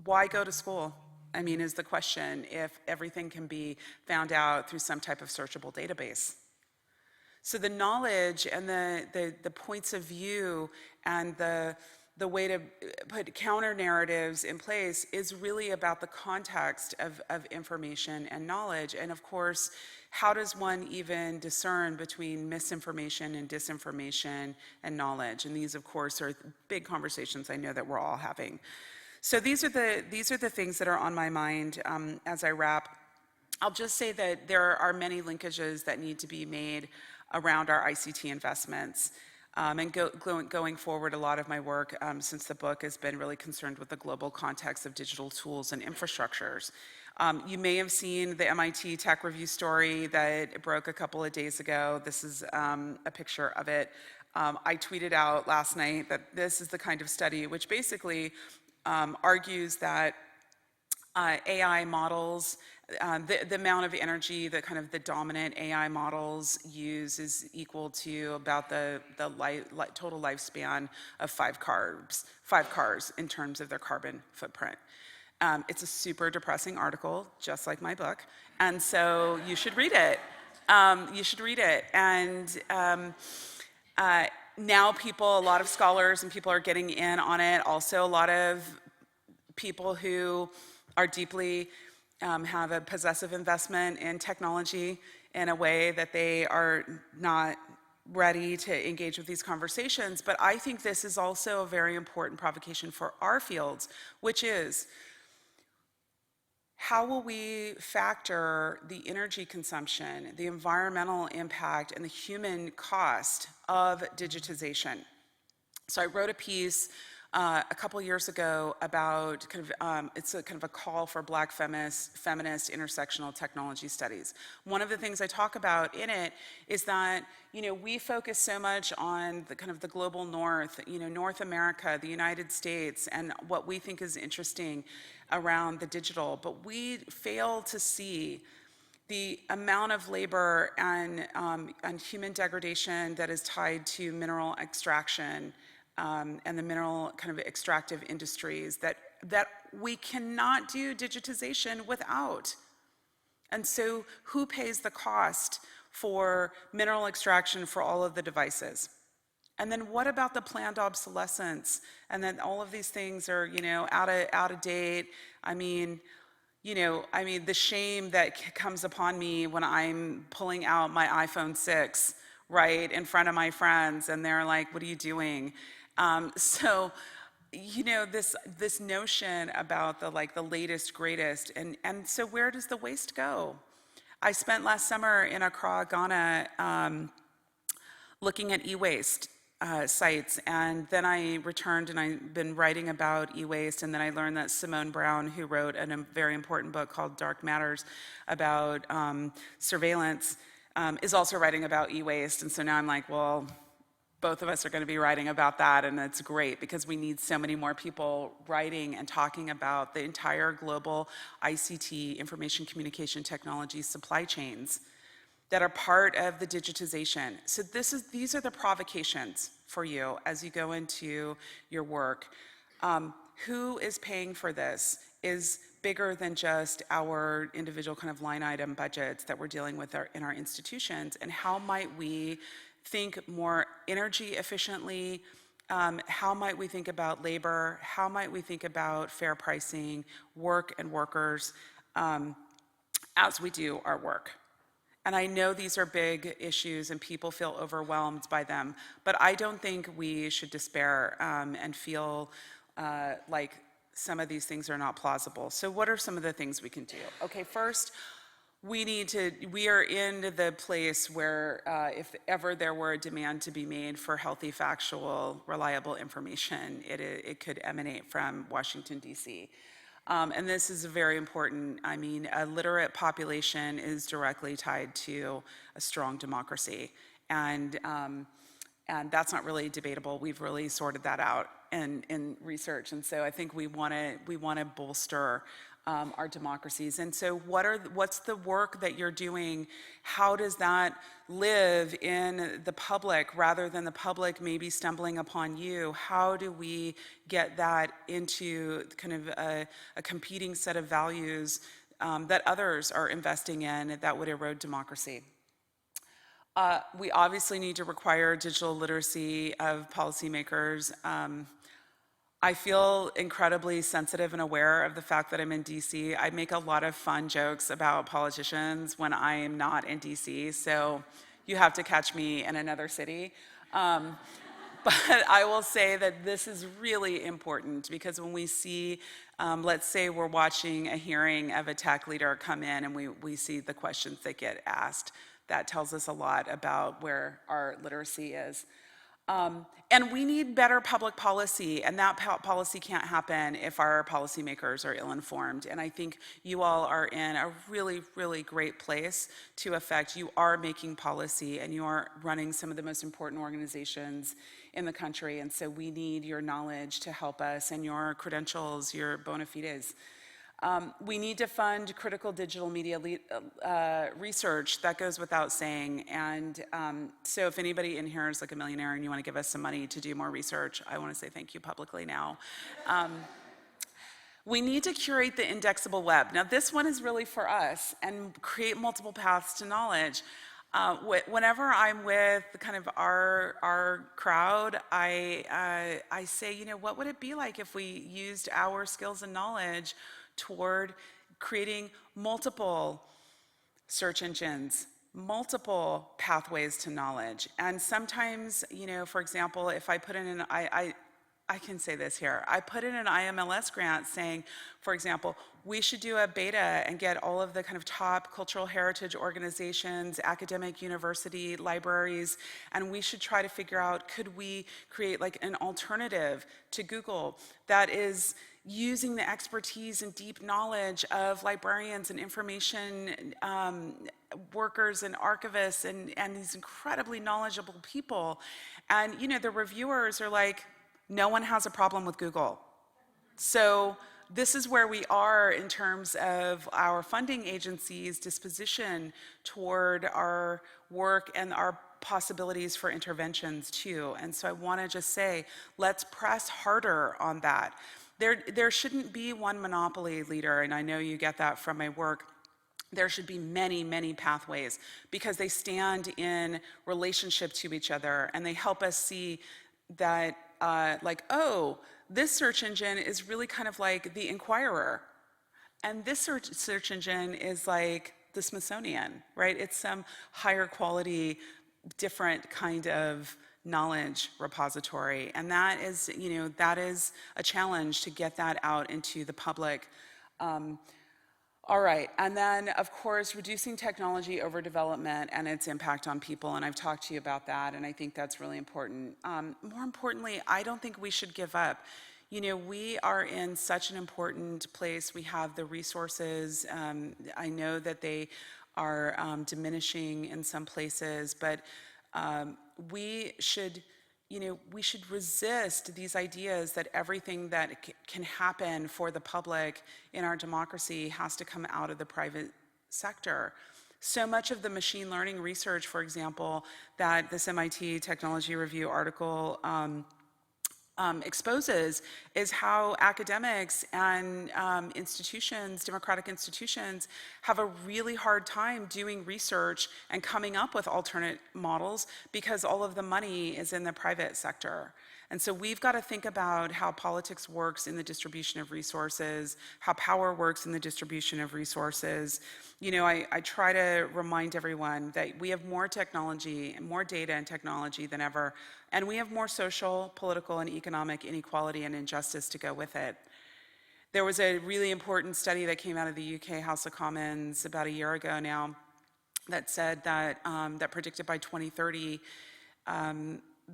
Why go to school? I mean, is the question, if everything can be found out through some type of searchable database. So the knowledge and the points of view and the way to put counter narratives in place is really about the context of information and knowledge. And of course, how does one even discern between misinformation and disinformation and knowledge? And these, of course, are big conversations I know that we're all having. So these are the things that are on my mind as I wrap. I'll just say that there are many linkages that need to be made around our ICT investments. And going forward, a lot of my work since the book has been really concerned with the global context of digital tools and infrastructures. You may have seen the MIT Tech Review story that broke a couple of days ago. This is a picture of it. I tweeted out last night that this is the kind of study which basically argues that AI models, the amount of energy that kind of the dominant AI models use is equal to about the total lifespan of 5 cars in terms of their carbon footprint. It's a super depressing article, just like my book, and so you should read it. You should read it. And now a lot of scholars and people are getting in on it. Also, a lot of people who are deeply, have a possessive investment in technology in a way that they are not ready to engage with these conversations. But I think this is also a very important provocation for our fields, which is, how will we factor the energy consumption, the environmental impact, and the human cost of digitization? So I wrote a piece a couple years ago about it's a kind of a call for Black feminist intersectional technology studies. One of the things I talk about in it is that, we focus so much on the kind of the global north, North America, the United States, and what we think is interesting around the digital, but we fail to see the amount of labor and human degradation that is tied to mineral extraction and the mineral kind of extractive industries that we cannot do digitization without. And so who pays the cost for mineral extraction for all of the devices? And then what about the planned obsolescence? And then all of these things are, out of date. I mean, the shame that comes upon me when I'm pulling out my iPhone 6, right, in front of my friends, and they're like, "What are you doing?" So, this notion about the latest, greatest, and so where does the waste go? I spent last summer in Accra, Ghana, looking at e-waste sites, and then I returned and I've been writing about e-waste, and then I learned that Simone Brown, who wrote a very important book called Dark Matters about surveillance, is also writing about e-waste, and so now I'm like, well, both of us are going to be writing about that, and that's great because we need so many more people writing and talking about the entire global ICT, information communication technology supply chains that are part of the digitization. So these are the provocations for you as you go into your work. Who is paying for this is bigger than just our individual kind of line item budgets that we're dealing with in our institutions, and how might we think more energy efficiently? How might we think about labor? How might we think about fair pricing, work and workers as we do our work? And I know these are big issues and people feel overwhelmed by them, but I don't think we should despair and feel like some of these things are not plausible. So what are some of the things we can do? Okay, first, we are in the place where if ever there were a demand to be made for healthy, factual, reliable information, it could emanate from Washington, D.C. And this is very important. I mean, a literate population is directly tied to a strong democracy. And that's not really debatable. We've really sorted that out in research. And so I think we want to bolster our democracies. And so what's the work that you're doing? How does that live in the public rather than the public maybe stumbling upon you? How do we get that into kind of a competing set of values that others are investing in that would erode democracy? We obviously need to require digital literacy of policymakers. I feel incredibly sensitive and aware of the fact that I'm in DC. I make a lot of fun jokes about politicians when I am not in DC, so you have to catch me in another city. But I will say that this is really important because when we see, let's say we're watching a hearing of a tech leader come in and we see the questions that get asked, that tells us a lot about where our literacy is. And we need better public policy, and that policy can't happen if our policymakers are ill-informed. And I think you all are in a really, really great place to affect. You are making policy, and you are running some of the most important organizations in the country. And so we need your knowledge to help us, and your credentials, your bona fides. We need to fund critical digital media research. That goes without saying. And so if anybody in here is like a millionaire and you want to give us some money to do more research, I want to say thank you publicly now. We need to curate the indexable web. Now, this one is really for us, and create multiple paths to knowledge. Whenever I'm with kind of our crowd, I say, you know, what would it be like if we used our skills and knowledge toward creating multiple search engines, multiple pathways to knowledge? And sometimes, you know, for example, if I put in an, I can say this here. I put in an IMLS grant saying, for example, we should do a beta and get all of the kind of top cultural heritage organizations, academic university libraries, and we should try to figure out, could we create like an alternative to Google that is using the expertise and deep knowledge of librarians and information workers and archivists and these incredibly knowledgeable people. And, you know, the reviewers are like, no one has a problem with Google. So this is where we are in terms of our funding agency's disposition toward our work and our possibilities for interventions too. And so I want to just say, let's press harder on that. There shouldn't be one monopoly leader, and I know you get that from my work. There should be many, many pathways because they stand in relationship to each other and they help us see that like, oh, this search engine is really kind of like the Inquirer. And this search engine is like the Smithsonian, right? It's some higher quality, different kind of knowledge repository. And that is, you know, that is a challenge to get that out into the public. All right, and then of course, reducing technology overdevelopment and its impact on people, and I've talked to you about that, and I think that's really important. More importantly, I don't think we should give up. You know, we are in such an important place. We have the resources. I know that they are diminishing in some places, but we should, you know, we should resist these ideas that everything that can happen for the public in our democracy has to come out of the private sector. So much of the machine learning research, for example, that this MIT Technology Review article exposes is how academics and institutions, democratic institutions, have a really hard time doing research and coming up with alternate models because all of the money is in the private sector. And so we've got to think about how politics works in the distribution of resources, how power works in the distribution of resources. You know, I try to remind everyone that we have more technology and more data and technology than ever, and we have more social, political, and economic inequality and injustice to go with it. There was a really important study that came out of the UK House of Commons about a year ago now that said that, that predicted by 2030,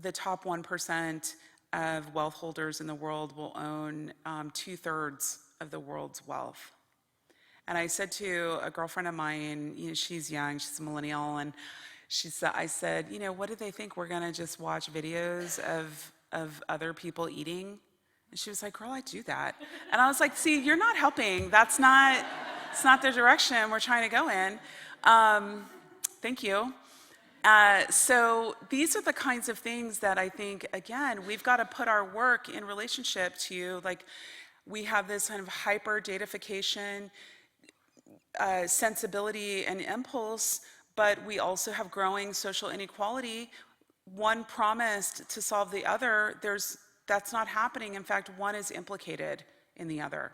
the top 1% of wealth holders in the world will own 2/3 of the world's wealth. And I said to a girlfriend of mine, you know, she's young, she's a millennial, and I said, you know, what do they think? We're gonna just watch videos of other people eating? And she was like, girl, I do that. And I was like, see, you're not helping. It's not the direction we're trying to go in. Thank you. So these are the kinds of things that I think, again, we've got to put our work in relationship to, like, we have this kind of hyper datafication sensibility and impulse, but we also have growing social inequality. One promised to solve the other, that's not happening. In fact, one is implicated in the other.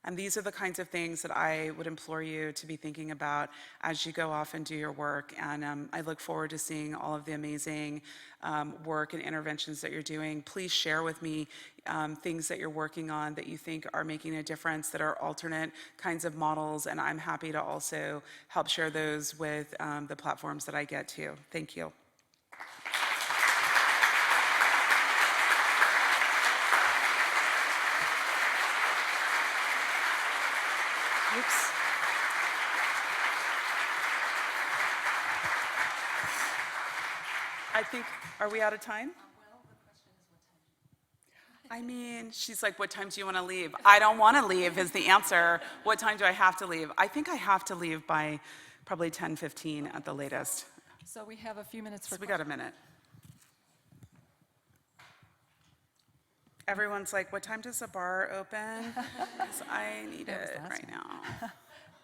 And these are the kinds of things that I would implore you to be thinking about as you go off and do your work. And I look forward to seeing all of the amazing work and interventions that you're doing. Please share with me things that you're working on that you think are making a difference, that are alternate kinds of models. And I'm happy to also help share those with the platforms that I get to. Thank you. Oops. I think, are we out of time? Well, the question is what time? I mean, she's like, what time do you want to leave? I don't want to leave is the answer. What time do I have to leave? I think I have to leave by probably 10:15 at the latest. So we have a few minutes for So we got a minute. Everyone's like, what time does the bar open? 'Cause I need That was it last right one. now.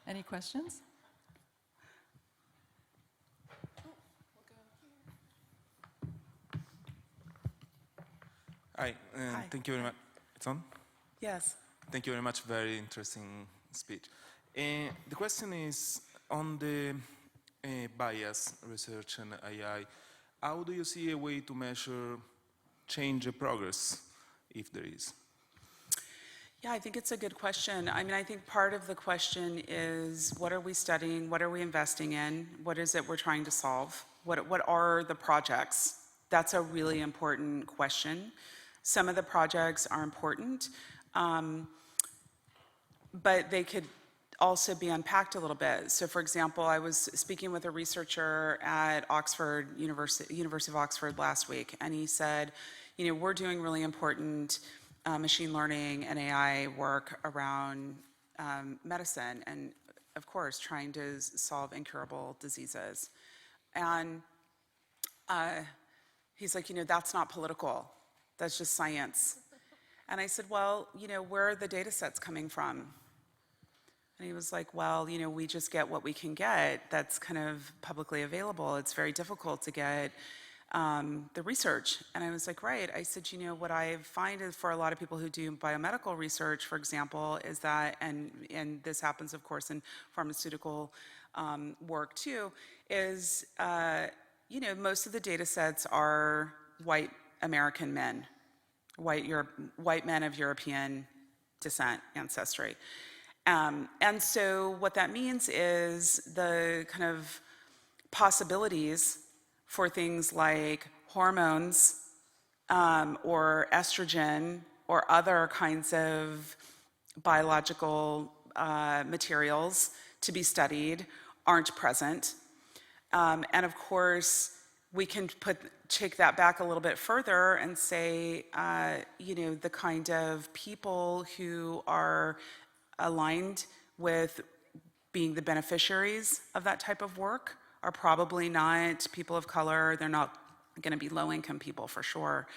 Any questions? Hi, Hi. thank you very much. It's on? Yes. Thank you very much. Very interesting speech. The question is on the bias research and AI. How do you see a way to measure change and progress, if there is? Yeah, I think it's a good question. I mean, I think part of the question is, what are we studying? What are we investing in? What is it we're trying to solve? What are the projects? That's a really important question. Some of the projects are important, but they could also be unpacked a little bit. So for example, I was speaking with a researcher at University of Oxford last week, and he said, you know, we're doing really important machine learning and AI work around medicine and, of course, trying to solve incurable diseases. And he's like, you know, that's not political. That's just science. And I said, well, you know, where are the data sets coming from? And he was like, well, you know, we just get what we can get that's kind of publicly available. It's very difficult to get the research. And I was like, right. I said, you know, what I find is for a lot of people who do biomedical research, for example, is that, and this happens, of course, in pharmaceutical work too, is, you know, most of the data sets are white American men, white men of European descent, ancestry. And so what that means is the kind of possibilities for things like hormones or estrogen or other kinds of biological materials to be studied aren't present. And of course, we can take that back a little bit further and say, you know, the kind of people who are aligned with being the beneficiaries of that type of work are probably not people of color. They're not going to be low-income people for sure.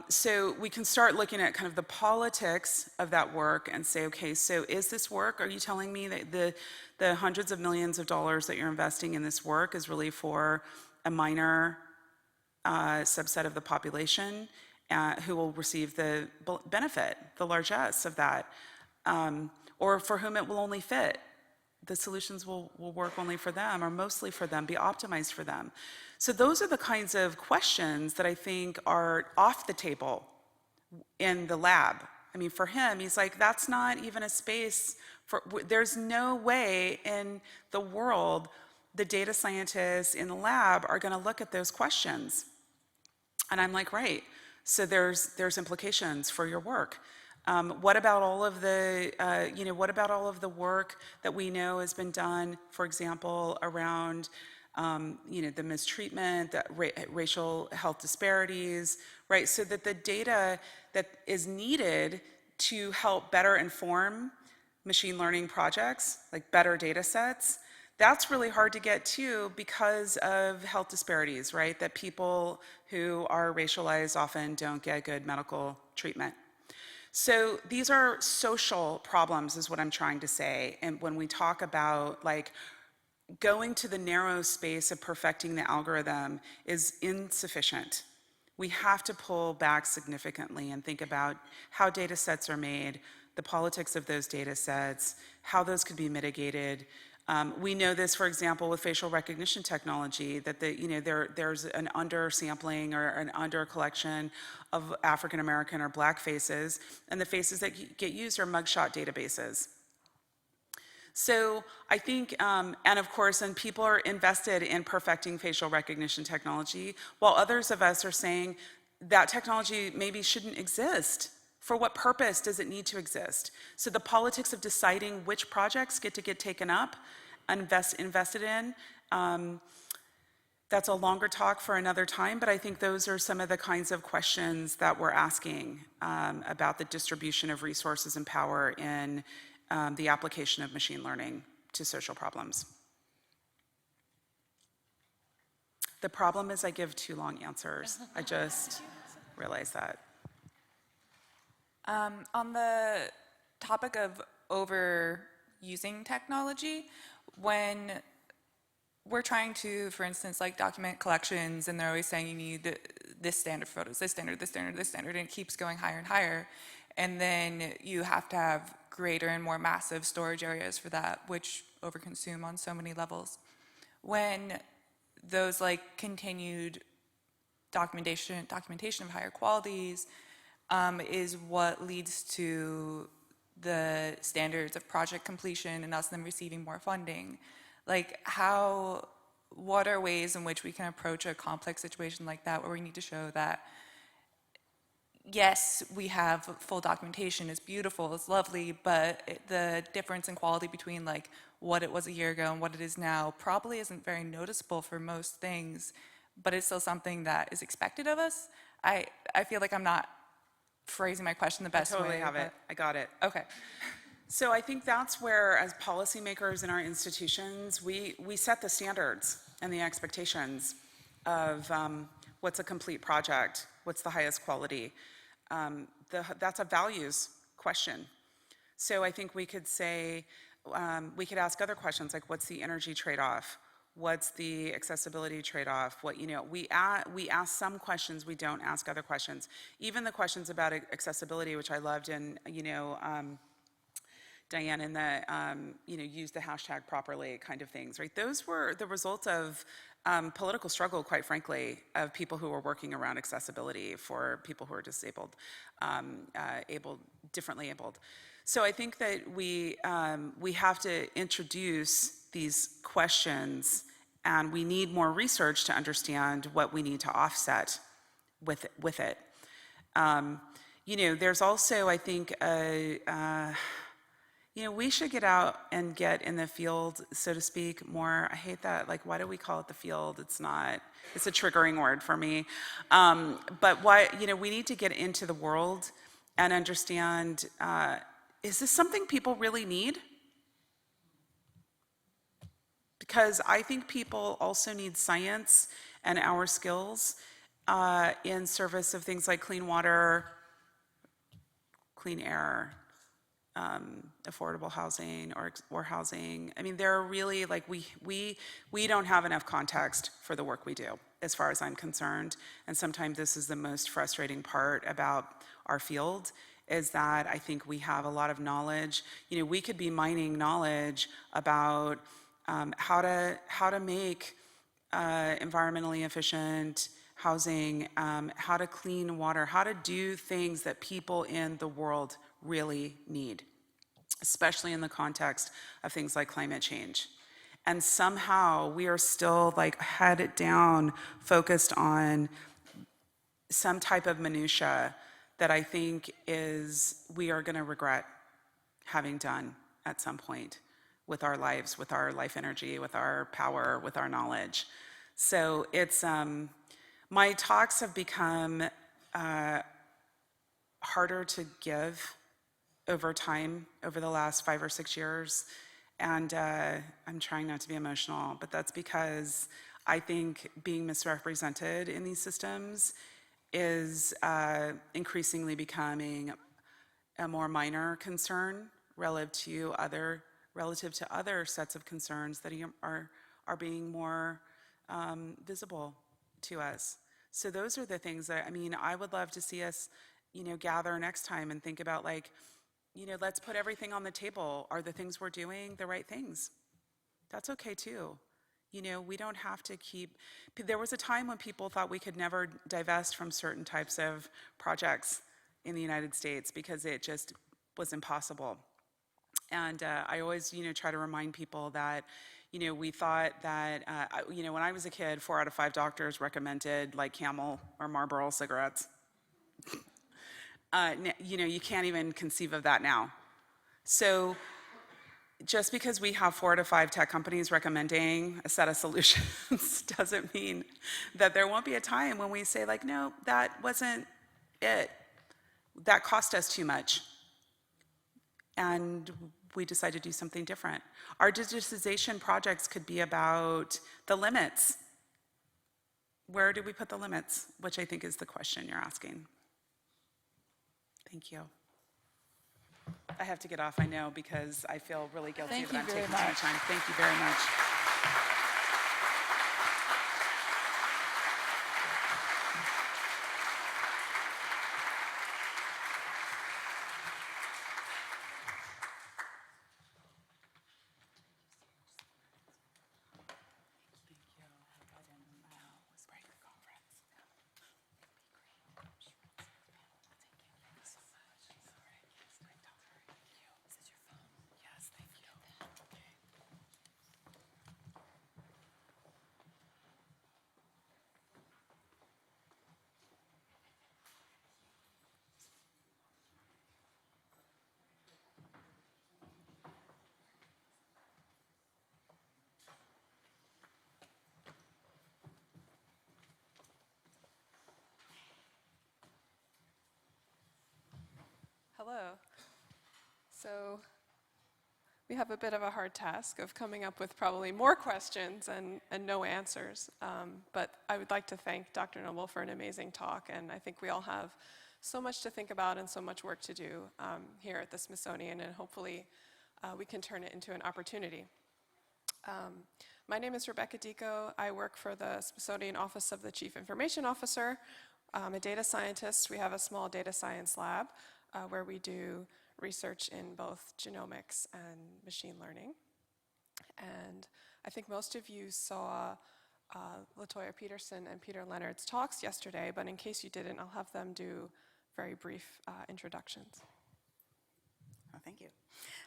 So we can start looking at kind of the politics of that work and say, okay, so is this work, are you telling me that the hundreds of millions of dollars that you're investing in this work is really for a minor subset of the population who will receive the benefit, the largesse of that, or for whom it will only fit? The solutions will work only for them or mostly for them, be optimized for them. So those are the kinds of questions that I think are off the table in the lab. I mean, for him, he's like, that's not even a space for, there's no way in the world the data scientists in the lab are gonna look at those questions. And I'm like, right, so there's implications for your work. What about all of the, you know, what about all of the work that we know has been done, for example, around, you know, the mistreatment, the racial health disparities, right? So that the data that is needed to help better inform machine learning projects, like better data sets, that's really hard to get to because of health disparities, right? That people who are racialized often don't get good medical treatment. So these are social problems is what I'm trying to say. And when we talk about like going to the narrow space of perfecting the algorithm is insufficient. We have to pull back significantly and think about how data sets are made, the politics of those data sets, how those could be mitigated. We know this, for example, with facial recognition technology, that there's an undersampling or an under-collection of African American or Black faces, and the faces that get used are mugshot databases. So I think, and of course, and people are invested in perfecting facial recognition technology, while others of us are saying that technology maybe shouldn't exist. For what purpose does it need to exist? So the politics of deciding which projects get taken up and invested in, that's a longer talk for another time, but I think those are some of the kinds of questions that we're asking about the distribution of resources and power in the application of machine learning to social problems. The problem is I give too long answers. I just realized that. On the topic of overusing technology, when we're trying to, for instance, like document collections, and they're always saying you need this standard for photos, this standard, this standard, this standard, and it keeps going higher and higher. And then you have to have greater and more massive storage areas for that, which overconsume on so many levels. When those like continued documentation of higher qualities is what leads to the standards of project completion and us then receiving more funding. Like what are ways in which we can approach a complex situation like that where we need to show that, yes, we have full documentation, it's beautiful, it's lovely, but the difference in quality between like what it was a year ago and what it is now probably isn't very noticeable for most things, but it's still something that is expected of us. I feel like I'm not phrasing my question the best way. I totally have it. I got it. Okay. So I think that's where, as policymakers in our institutions, we set the standards and the expectations of what's a complete project, what's the highest quality. That's a values question. So I think we could say, we could ask other questions like, what's the energy trade-off? What's the accessibility trade-off? We ask some questions, we don't ask other questions. Even the questions about accessibility, which I loved, and Diane, in the use the hashtag properly kind of things, right? Those were the result of political struggle, quite frankly, of people who were working around accessibility for people who are disabled, differently abled. So I think that we have to introduce these questions, and we need more research to understand what we need to offset with it. There's also, I think, we should get out and get in the field, so to speak, more. I hate that. Like, why do we call it the field? It's not, it's a triggering word for me. But we need to get into the world and understand, is this something people really need? Because I think people also need science and our skills in service of things like clean water, clean air, affordable housing or housing. I mean, there are really, like, we don't have enough context for the work we do, as far as I'm concerned. And sometimes this is the most frustrating part about our field, is that I think we have a lot of knowledge. We could be mining knowledge about how to make environmentally efficient housing, how to clean water, how to do things that people in the world really need, especially in the context of things like climate change. And somehow we are still like head down, focused on some type of minutia that I think we are going to regret having done at some point with our lives, with our life energy, with our power, with our knowledge. So it's, my talks have become harder to give over time, over the last 5 or 6 years. And I'm trying not to be emotional, but that's because I think being misrepresented in these systems is increasingly becoming a more minor concern relative to other sets of concerns that are being more visible to us. So those are the things that, I would love to see us, gather next time and think about, like, let's put everything on the table. Are the things we're doing the right things? That's okay too. We don't have to keep, there was a time when people thought we could never divest from certain types of projects in the United States because it just was impossible. And I always, try to remind people that, we thought that, when I was a kid, 4 out of 5 doctors recommended like Camel or Marlboro cigarettes. You can't even conceive of that now. So just because we have 4 to 5 tech companies recommending a set of solutions doesn't mean that there won't be a time when we say like, no, that wasn't it. That cost us too much. And we decide to do something different. Our digitization projects could be about the limits. Where do we put the limits? Which I think is the question you're asking. Thank you. I have to get off, I know, because I feel really guilty Thank that you I'm very taking too much much. time. Thank you very much. Hello. So we have a bit of a hard task of coming up with probably more questions and no answers. But I would like to thank Dr. Noble for an amazing talk. And I think we all have so much to think about and so much work to do here at the Smithsonian. And hopefully we can turn it into an opportunity. My name is Rebecca Dikow. I work for the Smithsonian Office of the Chief Information Officer. I'm a data scientist. We have a small data science lab where we do research in both genomics and machine learning. And I think most of you saw Latoya Peterson and Peter Leonard's talks yesterday, but in case you didn't, I'll have them do very brief introductions. Oh, thank you.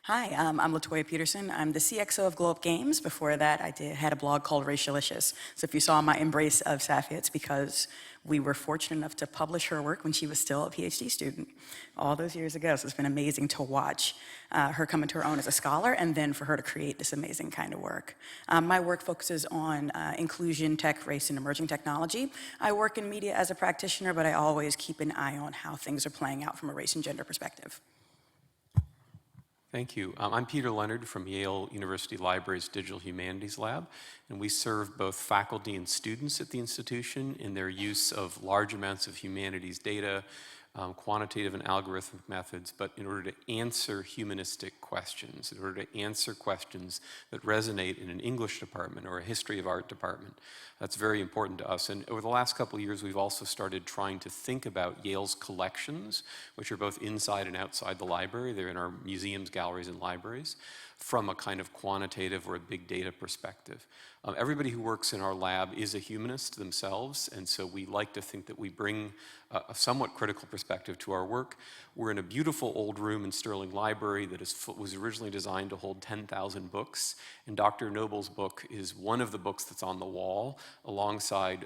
Hi, I'm Latoya Peterson. I'm the CXO of Globe Games. Before that, I had a blog called Racialicious. So if you saw my embrace of Safiya, it's because we were fortunate enough to publish her work when she was still a PhD student all those years ago. So it's been amazing to watch her come into her own as a scholar and then for her to create this amazing kind of work. My work focuses on inclusion, tech, race, and emerging technology. I work in media as a practitioner, but I always keep an eye on how things are playing out from a race and gender perspective. Thank you. I'm Peter Leonard from Yale University Library's Digital Humanities Lab, and we serve both faculty and students at the institution in their use of large amounts of humanities data, quantitative and algorithmic methods, but in order to answer humanistic questions, in order to answer questions that resonate in an English department or a history of art department. That's very important to us. And over the last couple of years, we've also started trying to think about Yale's collections, which are both inside and outside the library. They're in our museums, galleries, and libraries, from a kind of quantitative or a big data perspective. Everybody who works in our lab is a humanist themselves, and so we like to think that we bring a somewhat critical perspective to our work. We're in a beautiful old room in Sterling Library that was originally designed to hold 10,000 books, and Dr. Noble's book is one of the books that's on the wall, alongside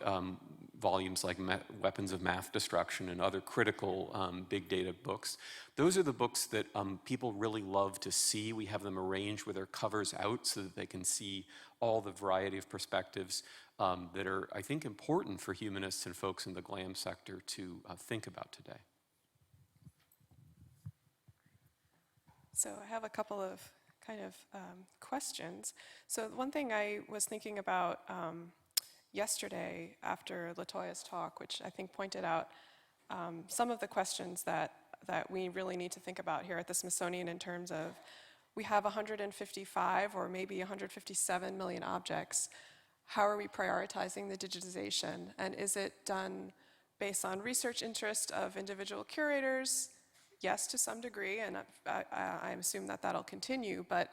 volumes like Weapons of Math Destruction and other critical big data books. Those are the books that people really love to see. We have them arranged with their covers out so that they can see all the variety of perspectives that are, I think, important for humanists and folks in the GLAM sector to think about today. So I have a couple of kind of questions. So one thing I was thinking about yesterday after Latoya's talk, which I think pointed out some of the questions that we really need to think about here at the Smithsonian in terms of we have 155 or maybe 157 million objects. How are we prioritizing the digitization? And is it done based on research interest of individual curators? Yes, to some degree, and I assume that that'll continue, but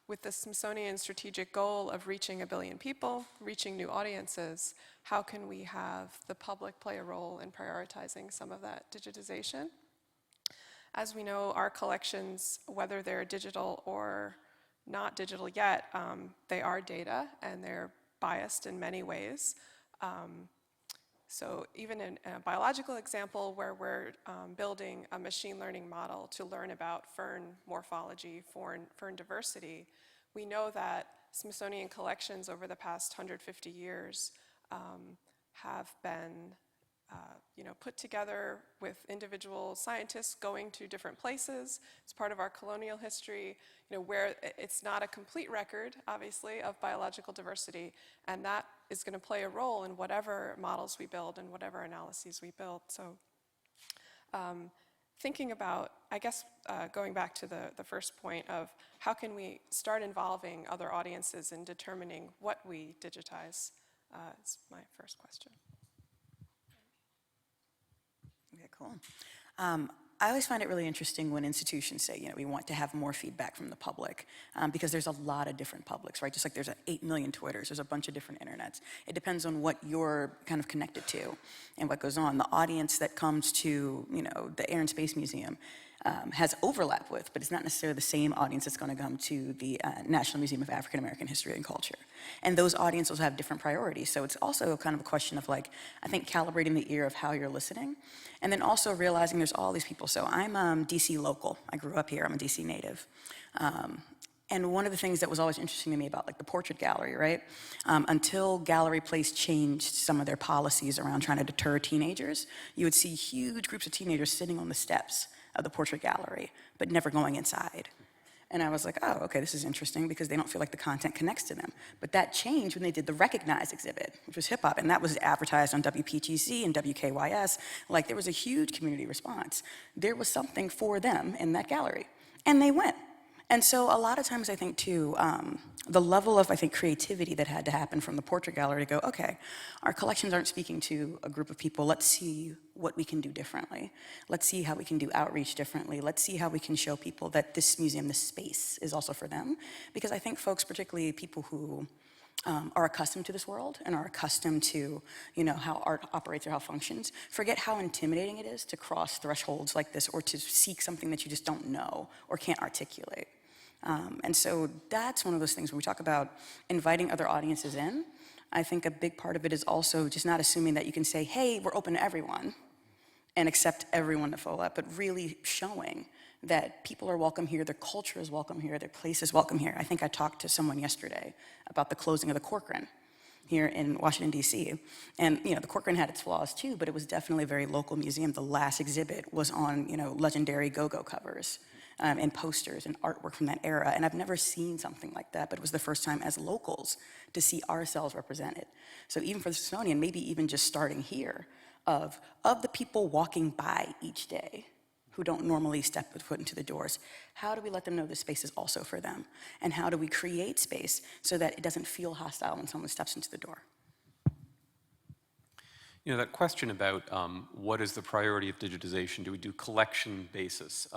with the Smithsonian strategic goal of reaching 1 billion people, reaching new audiences, how can we have the public play a role in prioritizing some of that digitization? As we know, our collections, whether they're digital or not digital yet, they are data and they're biased in many ways. So even in a biological example where we're building a machine learning model to learn about fern morphology, fern diversity, we know that Smithsonian collections over the past 150 years have been put together with individual scientists going to different places. It's part of our colonial history, where it's not a complete record, obviously, of biological diversity, and that is going to play a role in whatever models we build and whatever analyses we build. So thinking about, I guess, going back to the first point of how can we start involving other audiences in determining what we digitize is my first question. Okay, cool. I always find it really interesting when institutions say, we want to have more feedback from the public, because there's a lot of different publics, right? Just like there's 8 million Twitters, there's a bunch of different internets. It depends on what you're kind of connected to and what goes on. The audience that comes to, the Air and Space Museum has overlap with, but it's not necessarily the same audience that's going to come to the National Museum of African American History and Culture. And those audiences have different priorities. So it's also kind of a question of I think calibrating the ear of how you're listening, and then also realizing there's all these people. So I'm DC local. I grew up here. I'm a DC native. And one of the things that was always interesting to me about the portrait gallery, right? Until Gallery Place changed some of their policies around trying to deter teenagers, you would see huge groups of teenagers sitting on the steps of the portrait gallery, but never going inside. And I was like, oh, okay, this is interesting because they don't feel like the content connects to them. But that changed when they did the Recognize exhibit, which was hip hop, and that was advertised on WPTC and WKYS. There was a huge community response. There was something for them in that gallery, and they went. And so a lot of times I think too, the level of, creativity that had to happen from the portrait gallery to go, okay, our collections aren't speaking to a group of people, let's see what we can do differently. Let's see how we can do outreach differently. Let's see how we can show people that this museum, this space is also for them. Because I think folks, particularly people who are accustomed to this world and are accustomed to, how art operates or how it functions, forget how intimidating it is to cross thresholds like this or to seek something that you just don't know or can't articulate. And so that's one of those things when we talk about inviting other audiences in. I think a big part of it is also just not assuming that you can say, hey, we're open to everyone and accept everyone to follow up, but really showing that people are welcome here, their culture is welcome here, their place is welcome here. I think I talked to someone yesterday about the closing of the Corcoran here in Washington, D.C. And, the Corcoran had its flaws too, but it was definitely a very local museum. The last exhibit was on, legendary go-go covers and posters and artwork from that era. And I've never seen something like that, but it was the first time as locals to see ourselves represented. So even for the Smithsonian, maybe even just starting here, of the people walking by each day who don't normally step a foot into the doors, how do we let them know this space is also for them? And how do we create space so that it doesn't feel hostile when someone steps into the door? That question about what is the priority of digitization? Do we do collection basis,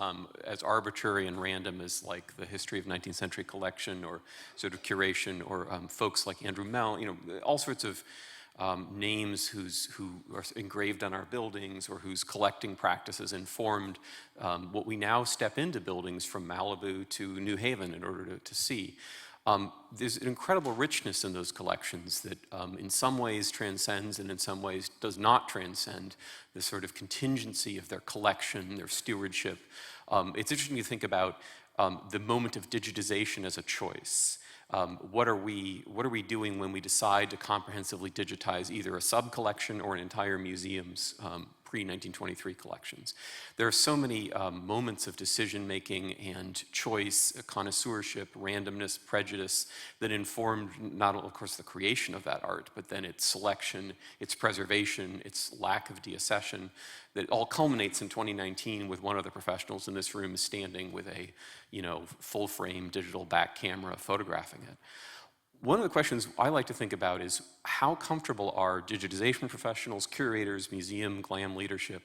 as arbitrary and random as the history of 19th century collection or sort of curation, or folks like Andrew Mell, all sorts of names who are engraved on our buildings or whose collecting practices informed what we now step into buildings from Malibu to New Haven in order to see. There's an incredible richness in those collections that in some ways transcends and in some ways does not transcend the sort of contingency of their collection, their stewardship. It's interesting to think about the moment of digitization as a choice. What are we doing when we decide to comprehensively digitize either a sub-collection or an entire museum's pre-1923 collections? There are so many moments of decision-making and choice, connoisseurship, randomness, prejudice that informed not only, of course, the creation of that art, but then its selection, its preservation, its lack of deaccession, that all culminates in 2019 with one of the professionals in this room standing with a, full-frame digital back camera photographing it. One of the questions I like to think about is how comfortable are digitization professionals, curators, museum, GLAM leadership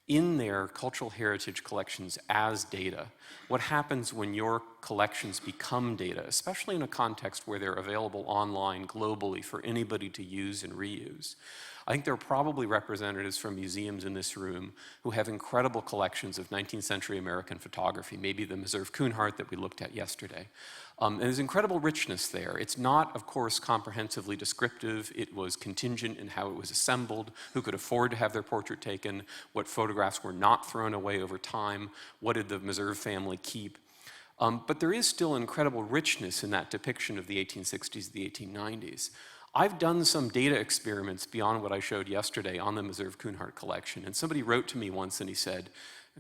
in their cultural heritage collections as data? What happens when your collections become data, especially in a context where they're available online globally for anybody to use and reuse? I think there are probably representatives from museums in this room who have incredible collections of 19th century American photography, maybe the Meserve Kuhnhardt that we looked at yesterday. And there's incredible richness there. It's not, of course, comprehensively descriptive. It was contingent in how it was assembled, who could afford to have their portrait taken, what photographs were not thrown away over time, what did the Meserve family keep. But there is still incredible richness in that depiction of the 1860s, the 1890s. I've done some data experiments beyond what I showed yesterday on the Meserve Kuhnhardt collection, and somebody wrote to me once and he said,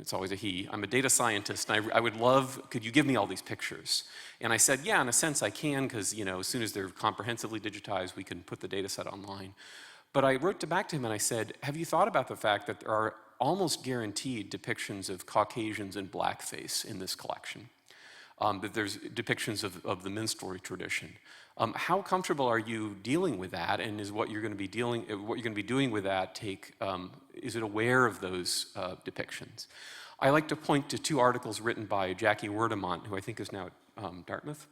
it's always a he, I'm a data scientist and I would love, could you give me all these pictures? And I said, yeah, in a sense I can, because as soon as they're comprehensively digitized, we can put the data set online. But I wrote back to him and I said, have you thought about the fact that there are almost guaranteed depictions of Caucasians in blackface in this collection? That there's depictions of the minstrelsy tradition. How comfortable are you dealing with that, and is what you're going to be doing with that is it aware of those depictions? I like to point to 2 articles written by Jackie Werdemont, who I think is now at Dartmouth.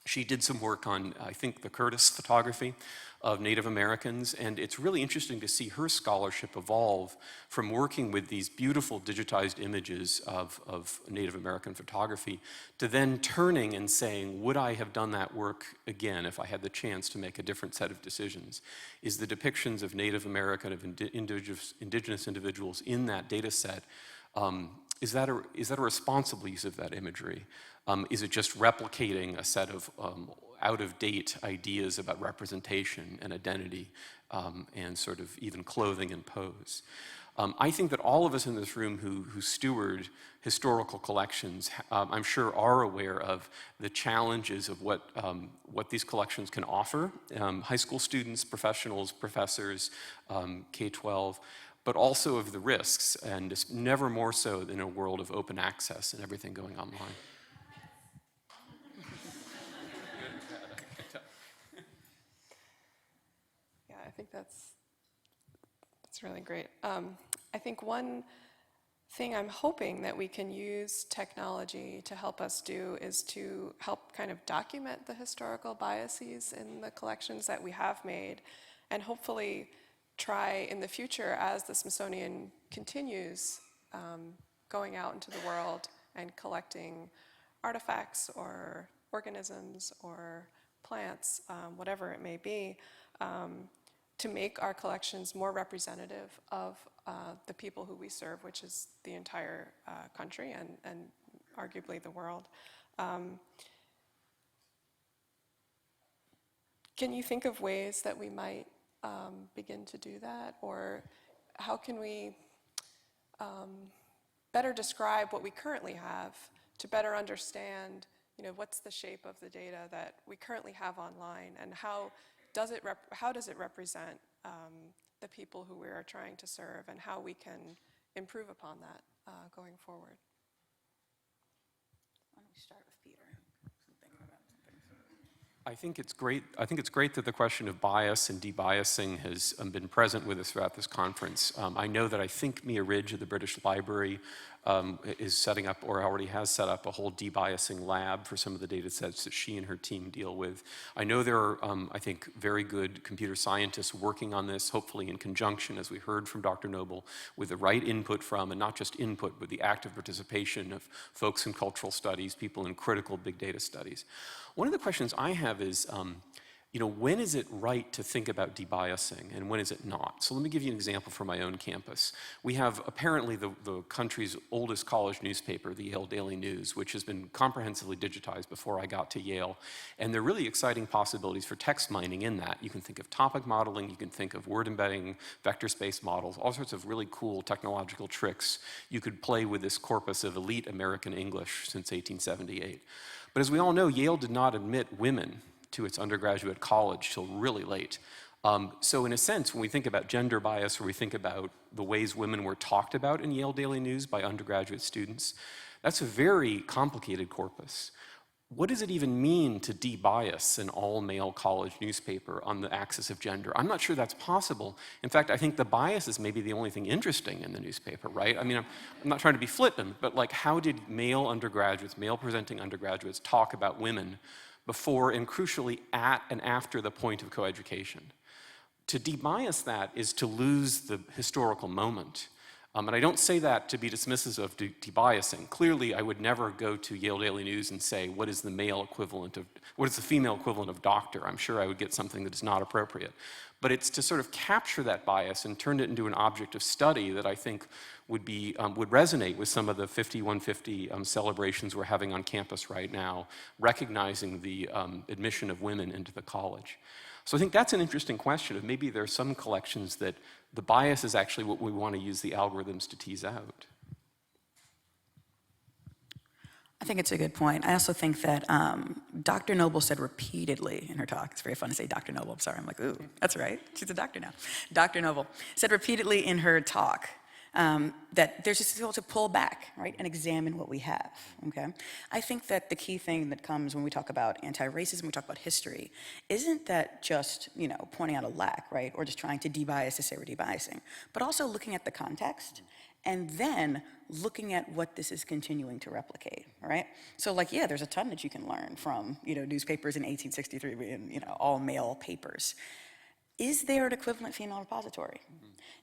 She did some work on, I think, the Curtis photography of Native Americans, and it's really interesting to see her scholarship evolve from working with these beautiful digitized images of Native American photography to then turning and saying, would I have done that work again if I had the chance to make a different set of decisions? Is the depictions of Native American, of indigenous individuals in that data set, is that a responsible use of that imagery? Is it just replicating a set of out-of-date ideas about representation and identity and sort of even clothing and pose? I think that all of us in this room who steward historical collections, I'm sure are aware of the challenges of what these collections can offer. High school students, professionals, professors, K-12, but also of the risks, and it's never more so than in a world of open access and everything going online. Yeah, I think that's really great. I think one thing I'm hoping that we can use technology to help us do is to help kind of document the historical biases in the collections that we have made, and hopefully try in the future, as the Smithsonian continues going out into the world and collecting artifacts or organisms or plants, whatever it may be, to make our collections more representative of the people who we serve, which is the entire country and arguably the world. Can you think of ways that we might begin to do that? Or how can we better describe what we currently have to better understand, what's the shape of the data that we currently have online, and how does it represent the people who we are trying to serve, and how we can improve upon that going forward? Why don't we start with Peter? I think it's great that the question of bias and debiasing has been present with us throughout this conference. I know that I think Mia Ridge of the British Library is setting up, or already has set up, a whole debiasing lab for some of the data sets that she and her team deal with. I know there are, I think, very good computer scientists working on this, hopefully in conjunction, as we heard from Dr. Noble, with the right input from, and not just input, but the active participation of folks in cultural studies, people in critical big data studies. One of the questions I have is, when is it right to think about debiasing and when is it not? So let me give you an example from my own campus. We have apparently the country's oldest college newspaper, the Yale Daily News, which has been comprehensively digitized before I got to Yale. And there are really exciting possibilities for text mining in that. You can think of topic modeling, you can think of word embedding, vector space models, all sorts of really cool technological tricks. You could play with this corpus of elite American English since 1878. But as we all know, Yale did not admit women to its undergraduate college till really late. So in a sense, when we think about gender bias, or we think about the ways women were talked about in Yale Daily News by undergraduate students, that's a very complicated corpus. What does it even mean to debias an all-male college newspaper on the axis of gender? I'm not sure that's possible. In fact, I think the bias is maybe the only thing interesting in the newspaper, right? I mean, I'm not trying to be flippant, but like, how did male undergraduates, male-presenting undergraduates, talk about women before and crucially at and after the point of coeducation? To debias that is to lose the historical moment. And I don't say that to be dismissive of debiasing. Clearly, I would never go to Yale Daily News and say, what is the female equivalent of doctor? I'm sure I would get something that is not appropriate. But it's to sort of capture that bias and turn it into an object of study that I think would resonate with some of the 5150 celebrations we're having on campus right now, recognizing the admission of women into the college. So I think that's an interesting question of maybe there are some collections that the bias is actually what we want to use the algorithms to tease out. I think it's a good point. I also think that Dr. Noble said repeatedly in her talk, it's very fun to say Dr. Noble, I'm sorry, I'm like, ooh, that's right, she's a doctor now. Dr. Noble said repeatedly in her talk that there's just able to pull back, right, and examine what we have, okay? I think that the key thing that comes when we talk about anti-racism, we talk about history, isn't that just, you know, pointing out a lack, right, or just trying to debias to say we're debiasing, but also looking at the context and then looking at what this is continuing to replicate, right? So like, yeah, there's a ton that you can learn from, you know, newspapers in 1863 being, you know, all male papers. Is there an equivalent female repository?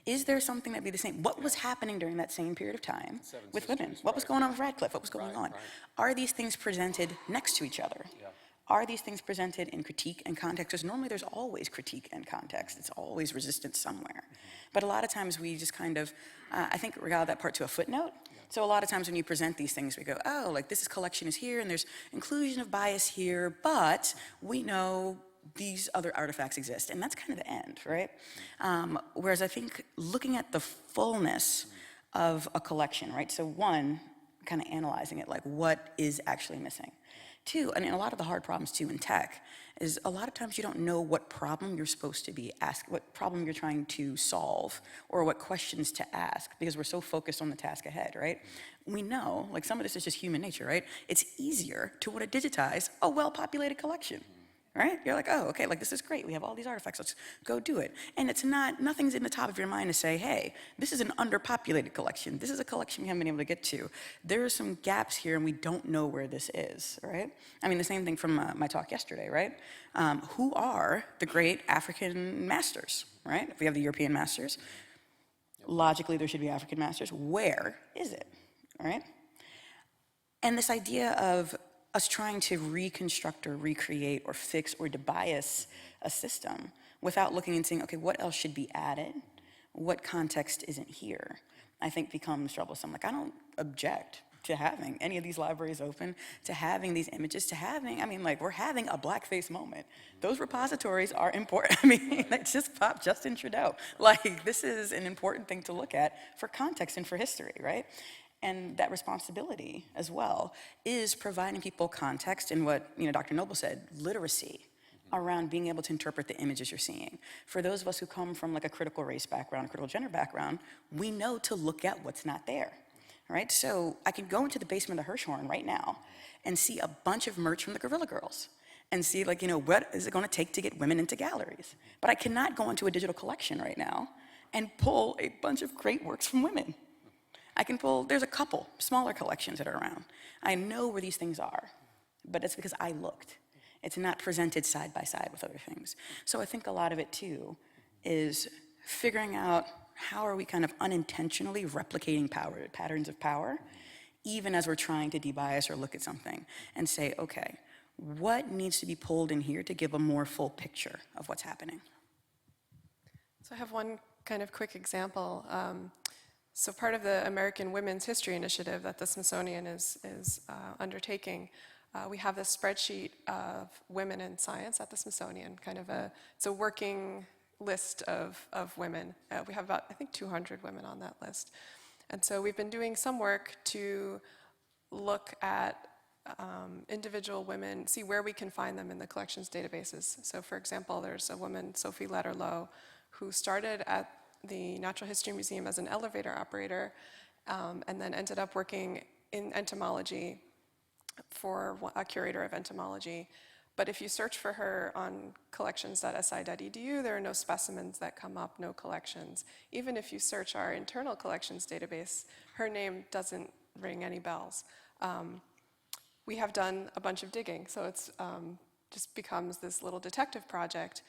Is there something that'd be the same? What was happening during that same period of time with women? What was going on with Radcliffe? What was going on? Are these things presented next to each other? Are these things presented in critique and context? Because normally there's always critique and context. It's always resistance somewhere. But a lot of times we just kind of, I think, regard that part to a footnote. So a lot of times when you present these things, we go, oh, like this collection is here and there's inclusion of bias here, but we know these other artifacts exist, and that's kind of the end, right? Whereas I think looking at the fullness of a collection, right? So one, kind of analyzing it, like what is actually missing? Two, and a lot of the hard problems too in tech is a lot of times you don't know what problem you're supposed to be asked, what problem you're trying to solve, or what questions to ask, because we're so focused on the task ahead, right? We know, like some of this is just human nature, right? It's easier to want to digitize a well-populated collection. Right? You're like, oh, okay, like this is great. We have all these artifacts. Let's go do it. And it's not, nothing's in the top of your mind to say, hey, this is an underpopulated collection. This is a collection we haven't been able to get to. There are some gaps here and we don't know where this is, right? I mean, the same thing from my talk yesterday, right? Who are the great African masters, right? If we have the European masters, logically there should be African masters. Where is it, all right? And this idea of us trying to reconstruct or recreate or fix or debias a system without looking and saying, okay, what else should be added? What context isn't here? I think becomes troublesome. Like, I don't object to having any of these libraries open, to having these images, to having, I mean, like, we're having a blackface moment. Those repositories are important. I mean, that just popped Justin Trudeau. Like, this is an important thing to look at for context and for history, right? And that responsibility as well is providing people context in what, you know, Dr. Noble said, literacy around being able to interpret the images you're seeing. For those of us who come from like a critical race background, critical gender background, we know to look at what's not there, right? So I can go into the basement of the Hirshhorn right now and see a bunch of merch from the Gorilla Girls and see, like, you know, what is it going to take to get women into galleries? But I cannot go into a digital collection right now and pull a bunch of great works from women. I can pull, there's a couple smaller collections that are around. I know where these things are, but it's because I looked. It's not presented side by side with other things. So I think a lot of it too is figuring out how are we kind of unintentionally replicating power, patterns of power, even as we're trying to debias or look at something and say, okay, what needs to be pulled in here to give a more full picture of what's happening? So I have one kind of quick example. So part of the American Women's History Initiative that the Smithsonian is undertaking, we have this spreadsheet of women in science at the Smithsonian, kind of it's a working list of women. We have about, I think, 200 women on that list. And so we've been doing some work to look at individual women, see where we can find them in the collections databases. So for example, there's a woman, Sophie Letterlow, who started at the Natural History Museum as an elevator operator, and then ended up working in entomology for a curator of entomology. But if you search for her on collections.si.edu, there are no specimens that come up, no collections. Even if you search our internal collections database, her name doesn't ring any bells. We have done a bunch of digging, so it's just becomes this little detective project.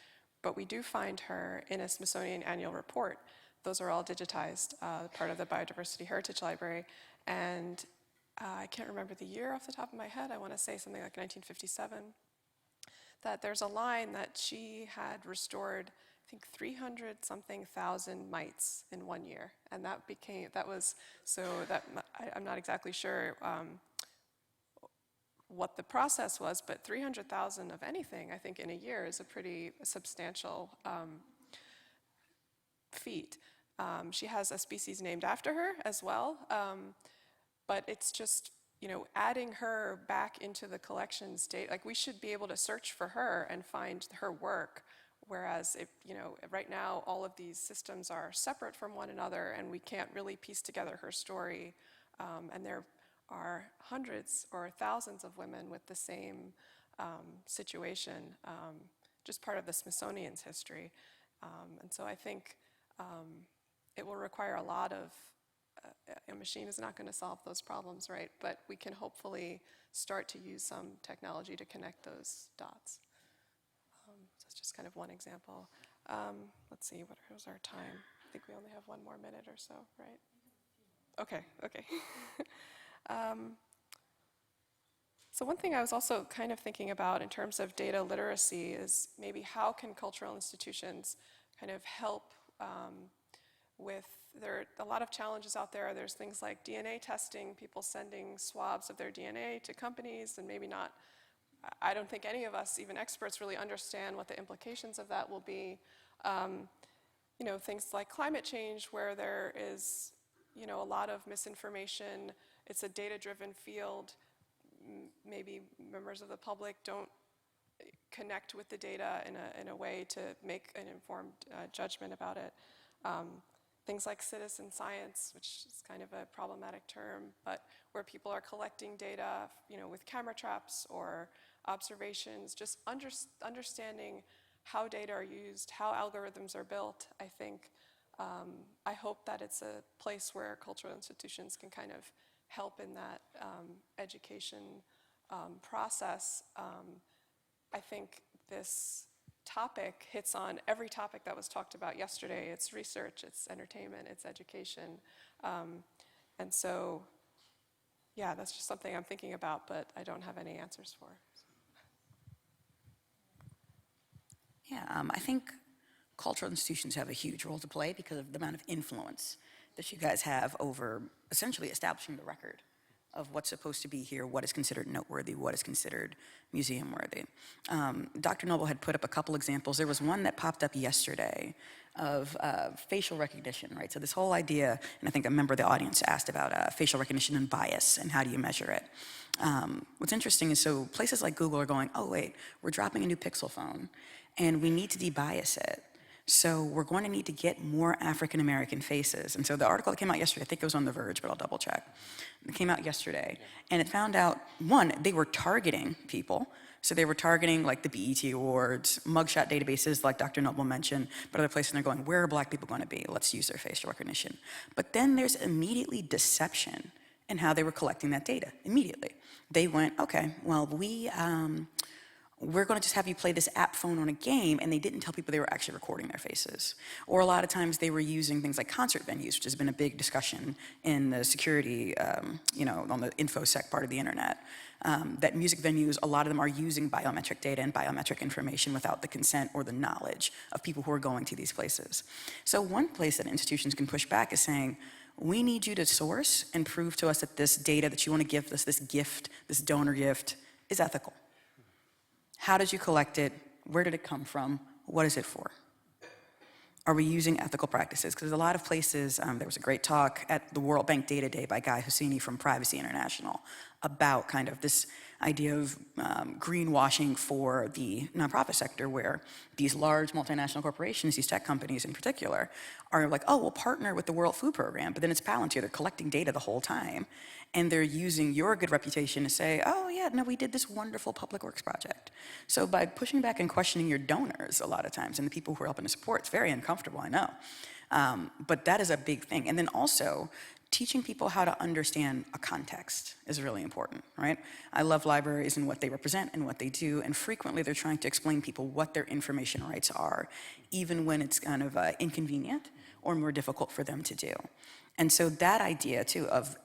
but we do find her in a Smithsonian annual report. Those are all digitized, part of the Biodiversity Heritage Library. And I can't remember the year off the top of my head. I want to say something like 1957. That there's a line that she had restored, I think 300-something thousand mites in 1 year. And I'm not exactly sure what the process was, but 300,000 of anything, I think, in a year is a pretty substantial feat. She has a species named after her as well, but it's just, adding her back into the collection state, like we should be able to search for her and find her work, whereas right now all of these systems are separate from one another and we can't really piece together her story, and there are hundreds or thousands of women with the same situation, just part of the Smithsonian's history. And so I think it will require a lot of, a machine is not going to solve those problems, right? But we can hopefully start to use some technology to connect those dots. So it's just kind of one example. Let's see, what was our time? I think we only have 1 more minute or so, right? Okay. So one thing I was also kind of thinking about in terms of data literacy is maybe how can cultural institutions kind of help there are a lot of challenges out there. There's things like DNA testing, people sending swabs of their DNA to companies, and maybe not, I don't think any of us, even experts, really understand what the implications of that will be. Things like climate change, where there is, a lot of misinformation. It's a data-driven field. Maybe members of the public don't connect with the data in a way to make an informed judgment about it. Things like citizen science, which is kind of a problematic term, but where people are collecting data, with camera traps or observations, just understanding how data are used, how algorithms are built. I think, I hope that it's a place where cultural institutions can kind of help in that education process. I think this topic hits on every topic that was talked about yesterday. It's research, it's entertainment, it's education. And so, yeah, that's just something I'm thinking about, but I don't have any answers for. Yeah, I think cultural institutions have a huge role to play because of the amount of influence that you guys have over essentially establishing the record of what's supposed to be here, what is considered noteworthy, what is considered museum-worthy. Dr. Noble had put up a couple examples. There was one that popped up yesterday of facial recognition, right? So this whole idea, and I think a member of the audience asked about facial recognition and bias and how do you measure it. What's interesting is, so places like Google are going, oh wait, we're dropping a new Pixel phone and we need to debias it. So we're going to need to get more African-American faces. And so the article that came out yesterday, I think it was on The Verge, but I'll double check. It came out yesterday, and it found out, one, they were targeting people. So they were targeting like the BET Awards, mugshot databases like Dr. Noble mentioned, but other places, and they're going, where are black people going to be? Let's use their facial recognition. But then there's immediately deception in how they were collecting that data, immediately. They went, okay, well, we're going to just have you play this app phone on a game, and they didn't tell people they were actually recording their faces. Or a lot of times they were using things like concert venues, which has been a big discussion in the security, on the InfoSec part of the internet, that music venues, a lot of them are using biometric data and biometric information without the consent or the knowledge of people who are going to these places. So one place that institutions can push back is saying, we need you to source and prove to us that this data that you want to give us, this gift, this donor gift, is ethical. How did you collect it? Where did it come from? What is it for? Are we using ethical practices? Because a lot of places, there was a great talk at the World Bank Data Day by Guy Husseini from Privacy International about kind of this idea of greenwashing for the nonprofit sector, where these large multinational corporations, these tech companies in particular, are like, oh, we'll partner with the World Food Program, but then it's Palantir. They're collecting data the whole time, and they're using your good reputation to say, oh yeah, no, we did this wonderful public works project. So by pushing back and questioning your donors a lot of times, and the people who are helping to support, it's very uncomfortable, I know. But that is a big thing. And then also teaching people how to understand a context is really important, right? I love libraries and what they represent and what they do, and frequently they're trying to explain people what their information rights are, even when it's kind of inconvenient or more difficult for them to do. And so that idea too of,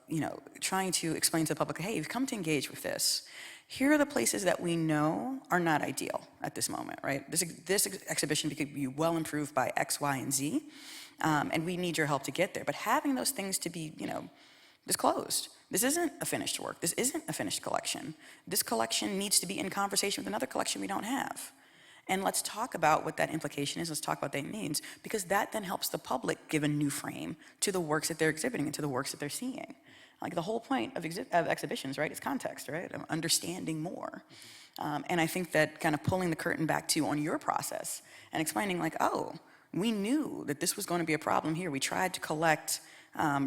trying to explain to the public, hey, you've come to engage with this. Here are the places that we know are not ideal at this moment, right? This exhibition could be well improved by X, Y, and Z, and we need your help to get there. But having those things to be, disclosed. This isn't a finished work. This isn't a finished collection. This collection needs to be in conversation with another collection we don't have. And let's talk about what that implication is. Let's talk about what that means, because that then helps the public give a new frame to the works that they're exhibiting and to the works that they're seeing. Like the whole point of exhibitions, right, is context, right? Of understanding more. And I think that kind of pulling the curtain back too on your process and explaining like, oh, we knew that this was going to be a problem here. We tried to collect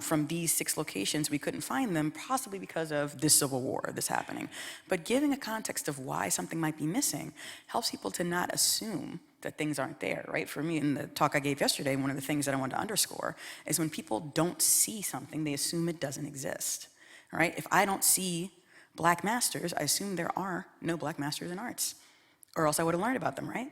from these 6 locations. We couldn't find them, possibly because of this civil war, this happening. But giving a context of why something might be missing helps people to not assume that things aren't there, right? For me, in the talk I gave yesterday, one of the things that I wanted to underscore is when people don't see something, they assume it doesn't exist, right? If I don't see black masters, I assume there are no black masters in arts, or else I would have learned about them, right?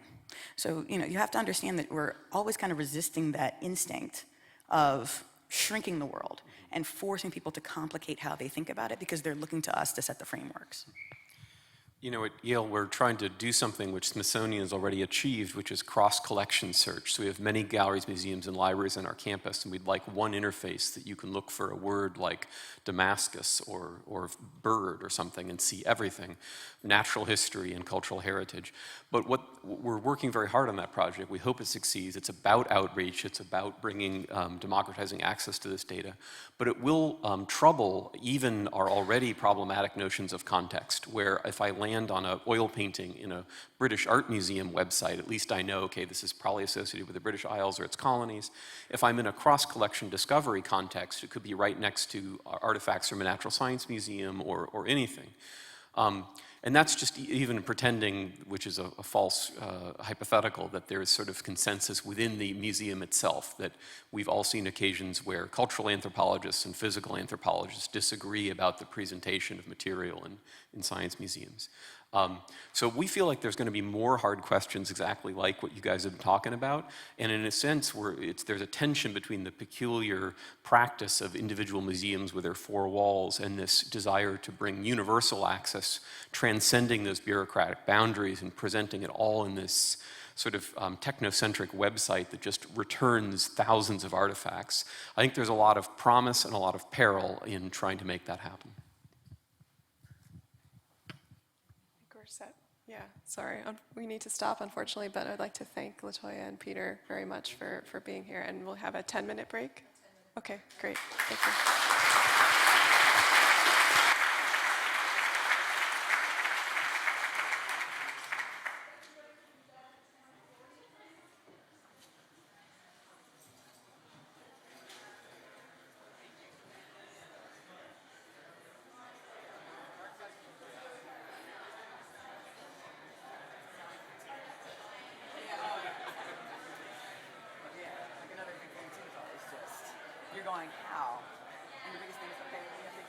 So, you have to understand that we're always kind of resisting that instinct of shrinking the world and forcing people to complicate how they think about it because they're looking to us to set the frameworks. At Yale, we're trying to do something which Smithsonian has already achieved, which is cross-collection search. So we have many galleries, museums, and libraries on our campus, and we'd like one interface that you can look for a word like Damascus or bird or something and see everything, natural history and cultural heritage. But we're working very hard on that project. We hope it succeeds. It's about outreach. It's about bringing, democratizing access to this data. But it will trouble even our already problematic notions of context, where if I land on an oil painting in a British art museum website, at least I know, okay, this is probably associated with the British Isles or its colonies. If I'm in a cross-collection discovery context, it could be right next to artifacts from a natural science museum or anything. And that's just even pretending, which is a false hypothetical, that there is sort of consensus within the museum itself, that we've all seen occasions where cultural anthropologists and physical anthropologists disagree about the presentation of material in science museums. So we feel like there's going to be more hard questions exactly like what you guys have been talking about. And in a sense, there's a tension between the peculiar practice of individual museums with their 4 walls and this desire to bring universal access, transcending those bureaucratic boundaries and presenting it all in this sort of technocentric website that just returns thousands of artifacts. I think there's a lot of promise and a lot of peril in trying to make that happen. Set. Yeah, sorry, we need to stop, unfortunately, but I'd like to thank Latoya and Peter very much for being here, and we'll have a 10-minute break. Okay, great, thank you. You're going, how? And the biggest thing is, okay, we have to